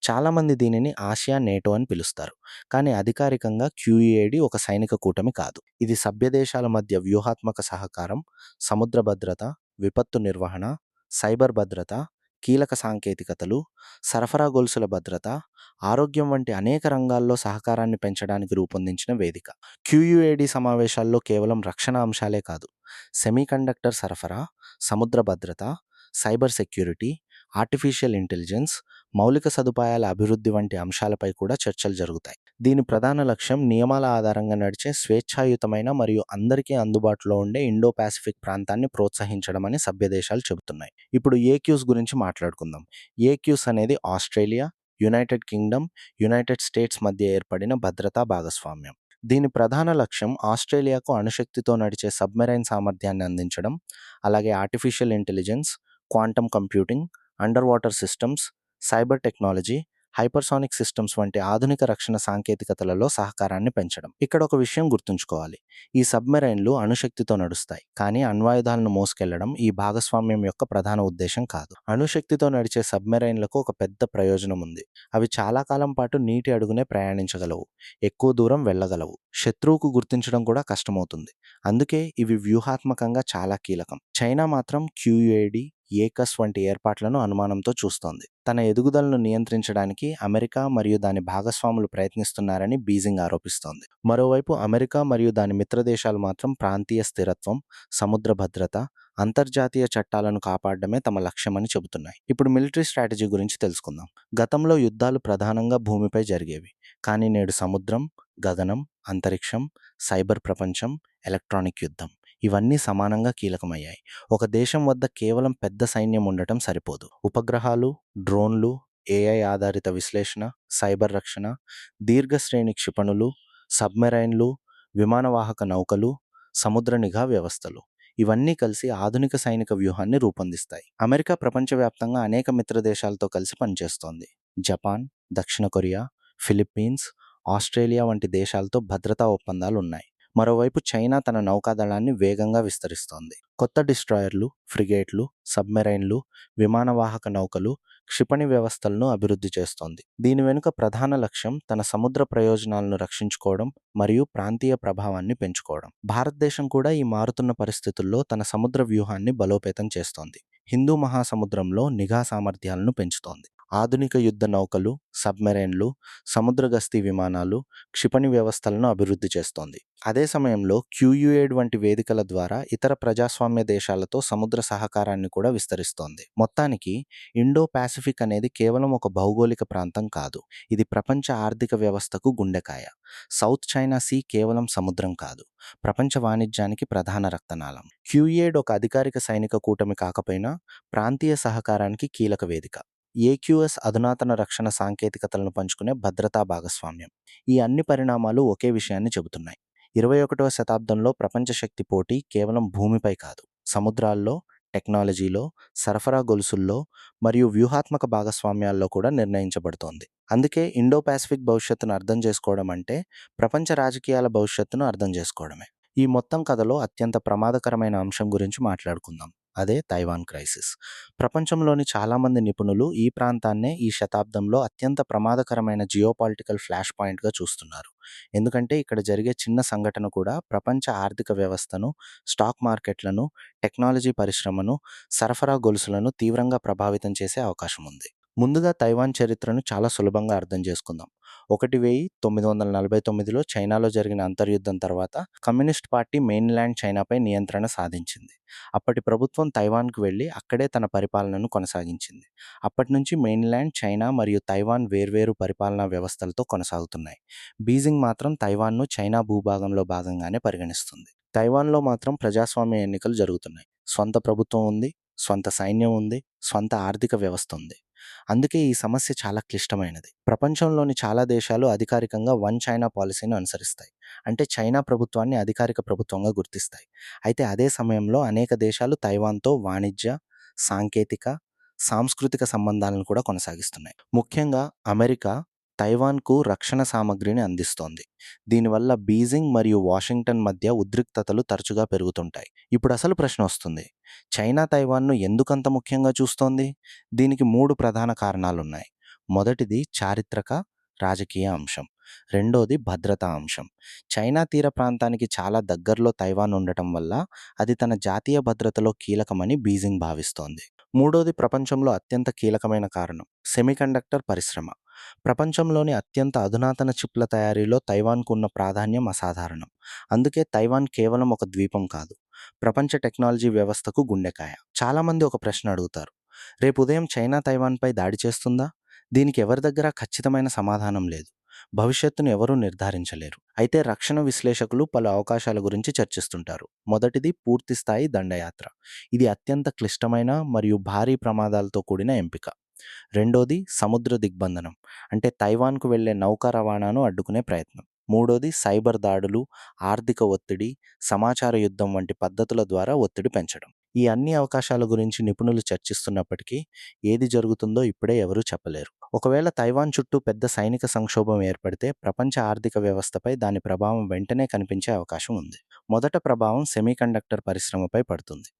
చాలామంది దీనిని ఆసియా నేటో అని పిలుస్తారు. కానీ అధికారికంగా QE8 ఒక సైనిక కూటమి కాదు. ఇది సభ్య దేశాల మధ్య వ్యూహాత్మక సహకారం, సముద్ర భద్రత, విపత్తు నిర్వహణ, సైబర్ భద్రత, కీలక సాంకేతికతలు, సరఫరా గొలుసుల భద్రత, ఆరోగ్యం వంటి అనేక రంగాల్లో సహకారాన్ని పెంచడానికి రూపొందించిన వేదిక. QUAD సమావేశాల్లో కేవలం రక్షణ అంశాలే కాదు, సెమీకండక్టర్ సరఫరా, సముద్ర భద్రత, సైబర్ సెక్యూరిటీ, ఆర్టిఫిషియల్ ఇంటెలిజెన్స్, మౌలిక సదుపాయాల అభివృద్ధి వంటి అంశాలపై కూడా చర్చలు జరుగుతాయి. దీని ప్రధాన లక్ష్యం నియమాల ఆధారంగా నడిచే స్వేచ్ఛాయుతమైన మరియు అందరికీ అందుబాటులో ఉండే ఇండో పాసిఫిక్ ప్రాంతాన్ని ప్రోత్సహించడం అని సభ్య దేశాలు చెబుతున్నాయి. ఇప్పుడు AQs గురించి మాట్లాడుకుందాం. AQs అనేది Australia, United Kingdom, United states మధ్య ఏర్పడిన భద్రతా భాగస్వామ్యం. దీని ప్రధాన లక్ష్యం ఆస్ట్రేలియాకు అణుశక్తితో నడిచే సబ్మెరైన్ సామర్థ్యాన్ని అందించడం, అలాగే artificial intelligence, quantum computing, under water systems, cyber technology, hypersonic systems వంటి ఆధునిక రక్షణ సాంకేతికతలలో సహకారాన్ని పెంచడం. ఇక్కడ ఒక విషయం గుర్తుంచుకోవాలి: ఈ సబ్మెరైన్లు అణుశక్తితో నడుస్తాయి, కానీ అణ్వాయుధాలను మోసుకెళ్లడం ఈ భాగస్వామ్యం యొక్క ప్రధాన ఉద్దేశం కాదు. అణుశక్తితో నడిచే సబ్మెరైన్లకు ఒక పెద్ద ప్రయోజనం ఉంది: అవి చాలా కాలం పాటు నీటి అడుగునే ప్రయాణించగలవు, ఎక్కువ దూరం వెళ్ళగలవు, శత్రువుకు గుర్తించడం కూడా కష్టమవుతుంది. అందుకే ఇవి వ్యూహాత్మకంగా చాలా కీలకం. చైనా మాత్రం QUAD, ఏకస్ వంటి ఏర్పాట్లను అనుమానంతో చూస్తోంది. తన ఎదుగుదలను నియంత్రించడానికి అమెరికా మరియు దాని భాగస్వాములు ప్రయత్నిస్తున్నారని బీజింగ్ ఆరోపిస్తోంది. మరోవైపు అమెరికా మరియు దాని మిత్రదేశాలు మాత్రం ప్రాంతీయ స్థిరత్వం, సముద్ర భద్రత, అంతర్జాతీయ చట్టాలను కాపాడడమే తమ లక్ష్యమని చెబుతున్నాయి. ఇప్పుడు మిలిటరీ స్ట్రాటజీ గురించి తెలుసుకుందాం. గతంలో యుద్ధాలు ప్రధానంగా భూమిపై జరిగేవి, కానీ నేడు సముద్రం, గగనం, అంతరిక్షం, సైబర్ ప్రపంచం, ఎలక్ట్రానిక్ యుద్ధం ఇవన్నీ సమానంగా కీలకమయ్యాయి. ఒక దేశం వద్ద కేవలం పెద్ద సైన్యం ఉండటం సరిపోదు. ఉపగ్రహాలు, డ్రోన్లు, AI ఆధారిత విశ్లేషణ, సైబర్ రక్షణ, దీర్ఘశ్రేణి క్షిపణులు, సబ్మెరైన్లు, విమానవాహక నౌకలు, సముద్ర నిఘా వ్యవస్థలు ఇవన్నీ కలిసి ఆధునిక సైనిక వ్యూహాన్ని రూపొందిస్తాయి. అమెరికా ప్రపంచవ్యాప్తంగా అనేక మిత్ర దేశాలతో కలిసి పనిచేస్తోంది. జపాన్, దక్షిణ కొరియా, ఫిలిప్పీన్స్, ఆస్ట్రేలియా వంటి దేశాలతో భద్రతా ఒప్పందాలు ఉన్నాయి. మరోవైపు చైనా తన నౌకాదళాన్ని వేగంగా విస్తరిస్తోంది. కొత్త డిస్ట్రాయర్లు, ఫ్రిగేట్లు, సబ్మెరైన్లు, విమానవాహక నౌకలు, క్షిపణి వ్యవస్థలను అభివృద్ధి చేస్తోంది. దీని వెనుక ప్రధాన లక్ష్యం తన సముద్ర ప్రయోజనాలను రక్షించుకోవడం మరియు ప్రాంతీయ ప్రభావాన్ని పెంచుకోవడం. భారతదేశం కూడా ఈ మారుతున్న పరిస్థితుల్లో తన సముద్ర వ్యూహాన్ని బలోపేతం చేస్తోంది. హిందూ మహాసముద్రంలో నిఘా సామర్థ్యాలను పెంచుతోంది. ఆధునిక యుద్ధ నౌకలు, సబ్మెరైన్లు, సముద్ర గస్తీ విమానాలు, క్షిపణి వ్యవస్థలను అభివృద్ధి చేస్తోంది. అదే సమయంలో QUAD వంటి వేదికల ద్వారా ఇతర ప్రజాస్వామ్య దేశాలతో సముద్ర సహకారాన్ని కూడా విస్తరిస్తోంది. మొత్తానికి ఇండో పాసిఫిక్ అనేది కేవలం ఒక భౌగోళిక ప్రాంతం కాదు, ఇది ప్రపంచ ఆర్థిక వ్యవస్థకు గుండెకాయ. సౌత్ చైనా సీ కేవలం సముద్రం కాదు, ప్రపంచ వాణిజ్యానికి ప్రధాన రక్తనాళం. QUAD ఒక అధికారిక సైనిక కూటమి కాకపోయినా ప్రాంతీయ సహకారానికి కీలక వేదిక. AQS అధునాతన రక్షణ సాంకేతికతలను పంచుకునే భద్రతా భాగస్వామ్యం. ఈ అన్ని పరిణామాలు ఒకే విషయాన్ని చెబుతున్నాయి: 21వ శతాబ్దంలో ప్రపంచ శక్తి పోటీ కేవలం భూమిపై కాదు, సముద్రాల్లో, టెక్నాలజీలో, సరఫరా గొలుసుల్లో మరియు వ్యూహాత్మక భాగస్వామ్యాల్లో కూడా నిర్ణయించబడుతోంది. అందుకే ఇండో పాసిఫిక్ భవిష్యత్తును అర్థం చేసుకోవడం అంటే ప్రపంచ రాజకీయాల భవిష్యత్తును అర్థం చేసుకోవడమే. ఈ మొత్తం కథలో అత్యంత ప్రమాదకరమైన అంశం గురించి మాట్లాడుకుందాం. అదే తైవాన్ క్రైసిస్. ప్రపంచంలోని చాలామంది నిపుణులు ఈ ప్రాంతాన్నే ఈ శతాబ్దంలో అత్యంత ప్రమాదకరమైన జియోపాలిటికల్ ఫ్లాష్ పాయింట్గా చూస్తున్నారు. ఎందుకంటే ఇక్కడ జరిగే చిన్న సంఘటన కూడా ప్రపంచ ఆర్థిక వ్యవస్థను, స్టాక్ మార్కెట్లను, టెక్నాలజీ పరిశ్రమను, సరఫరా గొలుసులను తీవ్రంగా ప్రభావితం చేసే అవకాశం ఉంది. ముందుగా తైవాన్ చరిత్రను చాలా సులభంగా అర్థం చేసుకుందాం. 1949లో చైనాలో జరిగిన అంతర్యుద్ధం తర్వాత కమ్యూనిస్ట్ పార్టీ మెయిన్‌ల్యాండ్ చైనాపై నియంత్రణ సాధించింది. అప్పటి ప్రభుత్వం తైవాన్‌కు వెళ్లి అక్కడే తన పరిపాలనను కొనసాగించింది. అప్పటి నుంచి మెయిన్‌ల్యాండ్ చైనా మరియు తైవాన్ వేర్వేరు పరిపాలనా వ్యవస్థలతో కొనసాగుతున్నాయి. బీజింగ్ మాత్రం తైవాన్ను చైనా భూభాగంలో భాగంగానే పరిగణిస్తుంది. తైవాన్లో మాత్రం ప్రజాస్వామ్య ఎన్నికలు జరుగుతున్నాయి. స్వంత ప్రభుత్వం ఉంది, స్వంత సైన్యం ఉంది, స్వంత ఆర్థిక వ్యవస్థ ఉంది. అందుకే ఈ సమస్య చాలా క్లిష్టమైనది. ప్రపంచంలోని చాలా దేశాలు అధికారికంగా వన్ చైనా పాలసీని అనుసరిస్తాయి. అంటే చైనా ప్రభుత్వాన్ని అధికారిక ప్రభుత్వంగా గుర్తిస్తాయి. అయితే అదే సమయంలో అనేక దేశాలు తైవాన్‌తో వాణిజ్య, సాంకేతిక, సాంస్కృతిక సంబంధాలను కూడా కొనసాగిస్తున్నాయి. ముఖ్యంగా అమెరికా తైవాన్‌కు రక్షణ సామగ్రిని అందిస్తోంది. దీనివల్ల బీజింగ్ మరియు వాషింగ్టన్ మధ్య ఉద్రిక్తతలు తరచుగా పెరుగుతుంటాయి. ఇప్పుడు అసలు ప్రశ్న వస్తుంది. చైనా తైవాన్‌ను ఎందుకంత ముఖ్యంగా చూస్తోంది? దీనికి 3 ప్రధాన కారణాలున్నాయి. మొదటిది చారిత్రక, రాజకీయ అంశం. రెండోది భద్రతా అంశం. చైనా తీర ప్రాంతానికి చాలా దగ్గరలో తైవాన్ ఉండటం వల్ల అది తన జాతీయ భద్రతలో కీలకమని బీజింగ్ భావిస్తోంది. మూడోది ప్రపంచంలో అత్యంత కీలకమైన కారణం సెమీకండక్టర్ పరిశ్రమ. ప్రపంచంలోని అత్యంత అధునాతన చిప్ల తయారీలో తైవాన్కు ఉన్న ప్రాధాన్యం అసాధారణం. అందుకే తైవాన్ కేవలం ఒక ద్వీపం కాదు, ప్రపంచ టెక్నాలజీ వ్యవస్థకు గుండెకాయ. చాలామంది ఒక ప్రశ్న అడుగుతారు. రేపు ఉదయం చైనా తైవాన్పై దాడి చేస్తుందా? దీనికి ఎవరి దగ్గర ఖచ్చితమైన సమాధానం లేదు. భవిష్యత్తును ఎవరూ నిర్ధారించలేరు. అయితే రక్షణ విశ్లేషకులు పలు అవకాశాల గురించి చర్చిస్తుంటారు. మొదటిది పూర్తిస్థాయి దండయాత్ర. ఇది అత్యంత క్లిష్టమైన మరియు భారీ ప్రమాదాలతో కూడిన ఎంపిక. రెండోది సముద్ర దిగ్బంధనం, అంటే తైవాన్కు వెళ్లే నౌకా రవాణాను అడ్డుకునే ప్రయత్నం. మూడోది సైబర్ దాడులు, ఆర్థిక ఒత్తిడి, సమాచార యుద్ధం వంటి పద్ధతుల ద్వారా ఒత్తిడి పెంచడం. ఈ అన్ని అవకాశాల గురించి నిపుణులు చర్చిస్తున్నప్పటికీ ఏది జరుగుతుందో ఇప్పుడే ఎవరూ చెప్పలేరు. ఒకవేళ తైవాన్ చుట్టూ పెద్ద సైనిక సంక్షోభం ఏర్పడితే ప్రపంచ ఆర్థిక వ్యవస్థపై దాని ప్రభావం వెంటనే కనిపించే అవకాశం ఉంది. మొదట ప్రభావం సెమీకండక్టర్ పరిశ్రమపై పడుతుంది.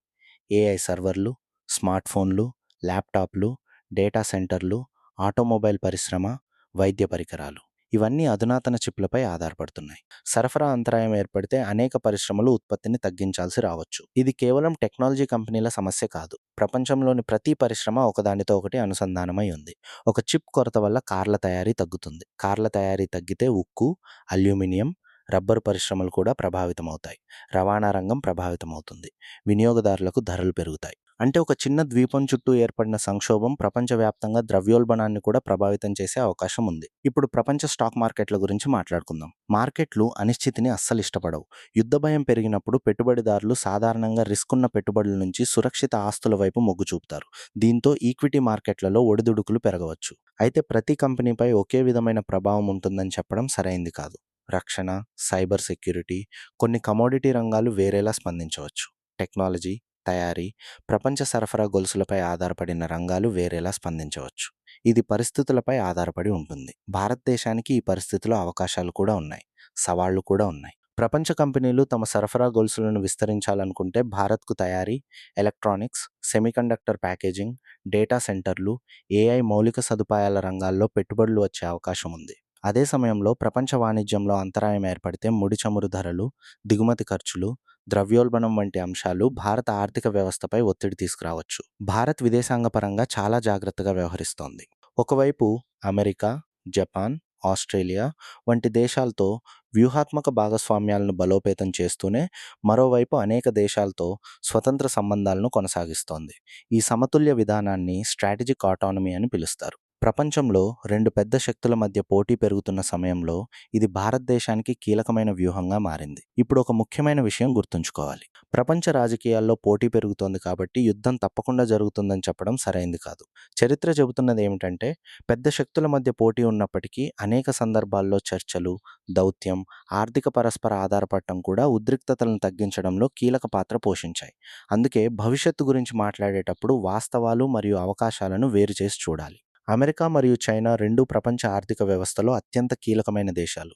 ఏఐ సర్వర్లు, స్మార్ట్ ఫోన్లు, ల్యాప్టాప్లు, డేటా సెంటర్లు, ఆటోమొబైల్ పరిశ్రమ, వైద్య పరికరాలు ఇవన్నీ అధునాతన చిప్లపై ఆధారపడుతున్నాయి. సరఫరా అంతరాయం ఏర్పడితే అనేక పరిశ్రమలు ఉత్పత్తిని తగ్గించాల్సి రావచ్చు. ఇది కేవలం టెక్నాలజీ కంపెనీల సమస్య కాదు. ప్రపంచంలోని ప్రతి పరిశ్రమ ఒకదానితో ఒకటి అనుసంధానమై ఉంది. ఒక చిప్ కొరత వల్ల కార్ల తయారీ తగ్గుతుంది. కార్ల తయారీ తగ్గితే ఉక్కు, అల్యూమినియం, రబ్బరు పరిశ్రమలు కూడా ప్రభావితమవుతాయి. రవాణా రంగం ప్రభావితమవుతుంది. వినియోగదారులకు ధరలు పెరుగుతాయి. అంటే ఒక చిన్న ద్వీపం చుట్టూ ఏర్పడిన సంక్షోభం ప్రపంచవ్యాప్తంగా ద్రవ్యోల్బణాన్ని కూడా ప్రభావితం చేసే అవకాశం ఉంది. ఇప్పుడు ప్రపంచ స్టాక్ మార్కెట్ల గురించి మాట్లాడుకుందాం. మార్కెట్లు అనిశ్చితిని అస్సలు ఇష్టపడవు. యుద్ధ భయం పెరిగినప్పుడు పెట్టుబడిదారులు సాధారణంగా రిస్క్ ఉన్న పెట్టుబడుల నుంచి సురక్షిత ఆస్తుల వైపు మొగ్గు చూపుతారు. దీంతో ఈక్విటీ మార్కెట్లలో ఒడిదుడుకులు పెరగవచ్చు. అయితే ప్రతి కంపెనీపై ఒకే విధమైన ప్రభావం ఉంటుందని చెప్పడం సరైంది కాదు. రక్షణ, సైబర్ సెక్యూరిటీ, కొన్ని కమోడిటీ రంగాలు వేరేలా స్పందించవచ్చు. టెక్నాలజీ, తయారీ, ప్రపంచ సరఫరా గొలుసులపై ఆధారపడిన రంగాలు వేరేలా స్పందించవచ్చు. ఇది పరిస్థితులపై ఆధారపడి ఉంటుంది. భారతదేశానికి ఈ పరిస్థితిలో అవకాశాలు కూడా ఉన్నాయి, సవాళ్లు కూడా ఉన్నాయి. ప్రపంచ కంపెనీలు తమ సరఫరా గొలుసులను విస్తరించాలనుకుంటే భారత్కు తయారీ, ఎలక్ట్రానిక్స్, సెమీకండక్టర్ ప్యాకేజింగ్, డేటా సెంటర్లు, ఏఐ మౌలిక సదుపాయాల రంగాల్లో పెట్టుబడులు వచ్చే అవకాశం ఉంది. అదే సమయంలో ప్రపంచ వాణిజ్యంలో అంతరాయం ఏర్పడితే ముడి చమురు ధరలు, దిగుమతి ఖర్చులు, ద్రవ్యోల్బణం వంటి అంశాలు భారత ఆర్థిక వ్యవస్థపై ఒత్తిడి తీసుకురావచ్చు. భారత్ విదేశాంగ పరంగా చాలా జాగ్రత్తగా వ్యవహరిస్తోంది. ఒకవైపు అమెరికా, జపాన్, ఆస్ట్రేలియా వంటి దేశాలతో వ్యూహాత్మక భాగస్వామ్యాలను బలోపేతం చేస్తూనే మరోవైపు అనేక దేశాలతో స్వతంత్ర సంబంధాలను కొనసాగిస్తోంది. ఈ సమతుల్య విధానాన్ని స్ట్రాటజిక్ ఆటానమీ అని పిలుస్తారు. ప్రపంచంలో రెండు పెద్ద శక్తుల మధ్య పోటీ పెరుగుతున్న సమయంలో ఇది భారతదేశానికి కీలకమైన వ్యూహంగా మారింది. ఇప్పుడు ఒక ముఖ్యమైన విషయం గుర్తుంచుకోవాలి. ప్రపంచ రాజకీయాల్లో పోటీ పెరుగుతోంది కాబట్టి యుద్ధం తప్పకుండా జరుగుతుందని చెప్పడం సరైంది కాదు. చరిత్ర చెబుతున్నది ఏమిటంటే పెద్ద శక్తుల మధ్య పోటీ ఉన్నప్పటికీ అనేక సందర్భాల్లో చర్చలు, దౌత్యం, ఆర్థిక పరస్పర ఆధారపడటం కూడా ఉద్రిక్తతలను తగ్గించడంలో కీలక పాత్ర పోషించాయి. అందుకే భవిష్యత్తు గురించి మాట్లాడేటప్పుడు వాస్తవాలు మరియు అవకాశాలను వేరు చేసి చూడాలి. అమెరికా మరియు చైనా రెండూ ప్రపంచ ఆర్థిక వ్యవస్థలో అత్యంత కీలకమైన దేశాలు.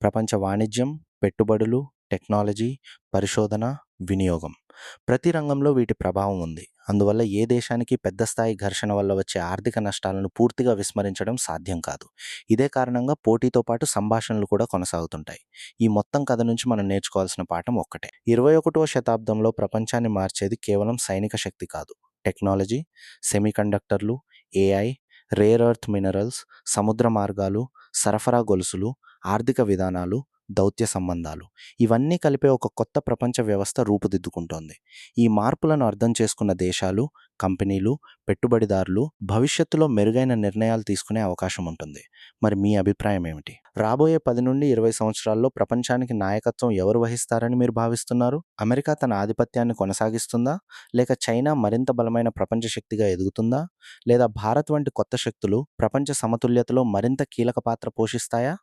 ప్రపంచ వాణిజ్యం, పెట్టుబడులు, టెక్నాలజీ, పరిశోధన, వినియోగం ప్రతి రంగంలో వీటి ప్రభావం ఉంది. అందువల్ల ఏ దేశానికి పెద్ద స్థాయి ఘర్షణ వల్ల వచ్చే ఆర్థిక నష్టాలను పూర్తిగా విస్మరించడం సాధ్యం కాదు. ఇదే కారణంగా పోటీతో పాటు సంభాషణలు కూడా కొనసాగుతుంటాయి. ఈ మొత్తం కథ నుంచి మనం నేర్చుకోవాల్సిన పాఠం ఒక్కటే. 21వ శతాబ్దంలో ప్రపంచాన్ని మార్చేది కేవలం సైనిక శక్తి కాదు. టెక్నాలజీ, సెమీకండక్టర్లు, ఏఐ, రేర్ ఎర్త్ మినరల్స్, సముద్ర మార్గాలు, సరఫరా గొలుసులు, ఆర్థిక విధానాలు, దౌత్య సంబంధాలు ఇవన్నీ కలిపే ఒక కొత్త ప్రపంచ వ్యవస్థ రూపుదిద్దుకుంటోంది. ఈ మార్పులను అర్థం చేసుకున్న దేశాలు, కంపెనీలు, పెట్టుబడిదారులు భవిష్యత్తులో మెరుగైన నిర్ణయాలు తీసుకునే అవకాశం ఉంటుంది. మరి మీ అభిప్రాయం ఏమిటి? రాబోయే 10-20 సంవత్సరాల్లో ప్రపంచానికి నాయకత్వం ఎవరు వహిస్తారని మీరు భావిస్తున్నారు? అమెరికా తన ఆధిపత్యాన్ని కొనసాగిస్తుందా? లేక చైనా మరింత బలమైన ప్రపంచ శక్తిగా ఎదుగుతుందా? లేదా భారత్ వంటి కొత్త శక్తులు ప్రపంచ సమతుల్యతలో మరింత కీలక పాత్ర పోషిస్తాయా?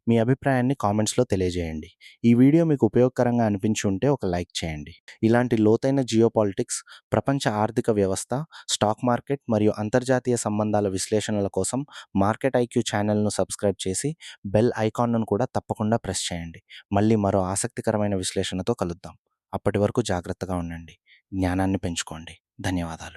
మీ అభిప్రాయాన్ని కామెంట్స్‌లో తెలియజేయండి. ఈ వీడియో మీకు ఉపయోగకరంగా అనిపించి ఉంటే ఒక లైక్ చేయండి. ఇలాంటి లోతైన జియోపాలిటిక్స్, ప్రపంచ ఆర్థిక వ్యవస్థ, స్టాక్ మార్కెట్ మరియు అంతర్జాతీయ సంబంధాల విశ్లేషణల కోసం మార్కెట్ ఐక్యూ ఛానల్‌ను సబ్స్క్రైబ్ చేసి బెల్ ఐకాన్‌ను కూడా తప్పకుండా ప్రెస్ చేయండి. మళ్ళీ మరో ఆసక్తికరమైన విశ్లేషణతో కలుద్దాం. అప్పటి వరకు జాగ్రత్తగా ఉండండి. జ్ఞానాన్ని పెంచుకోండి. ధన్యవాదాలు.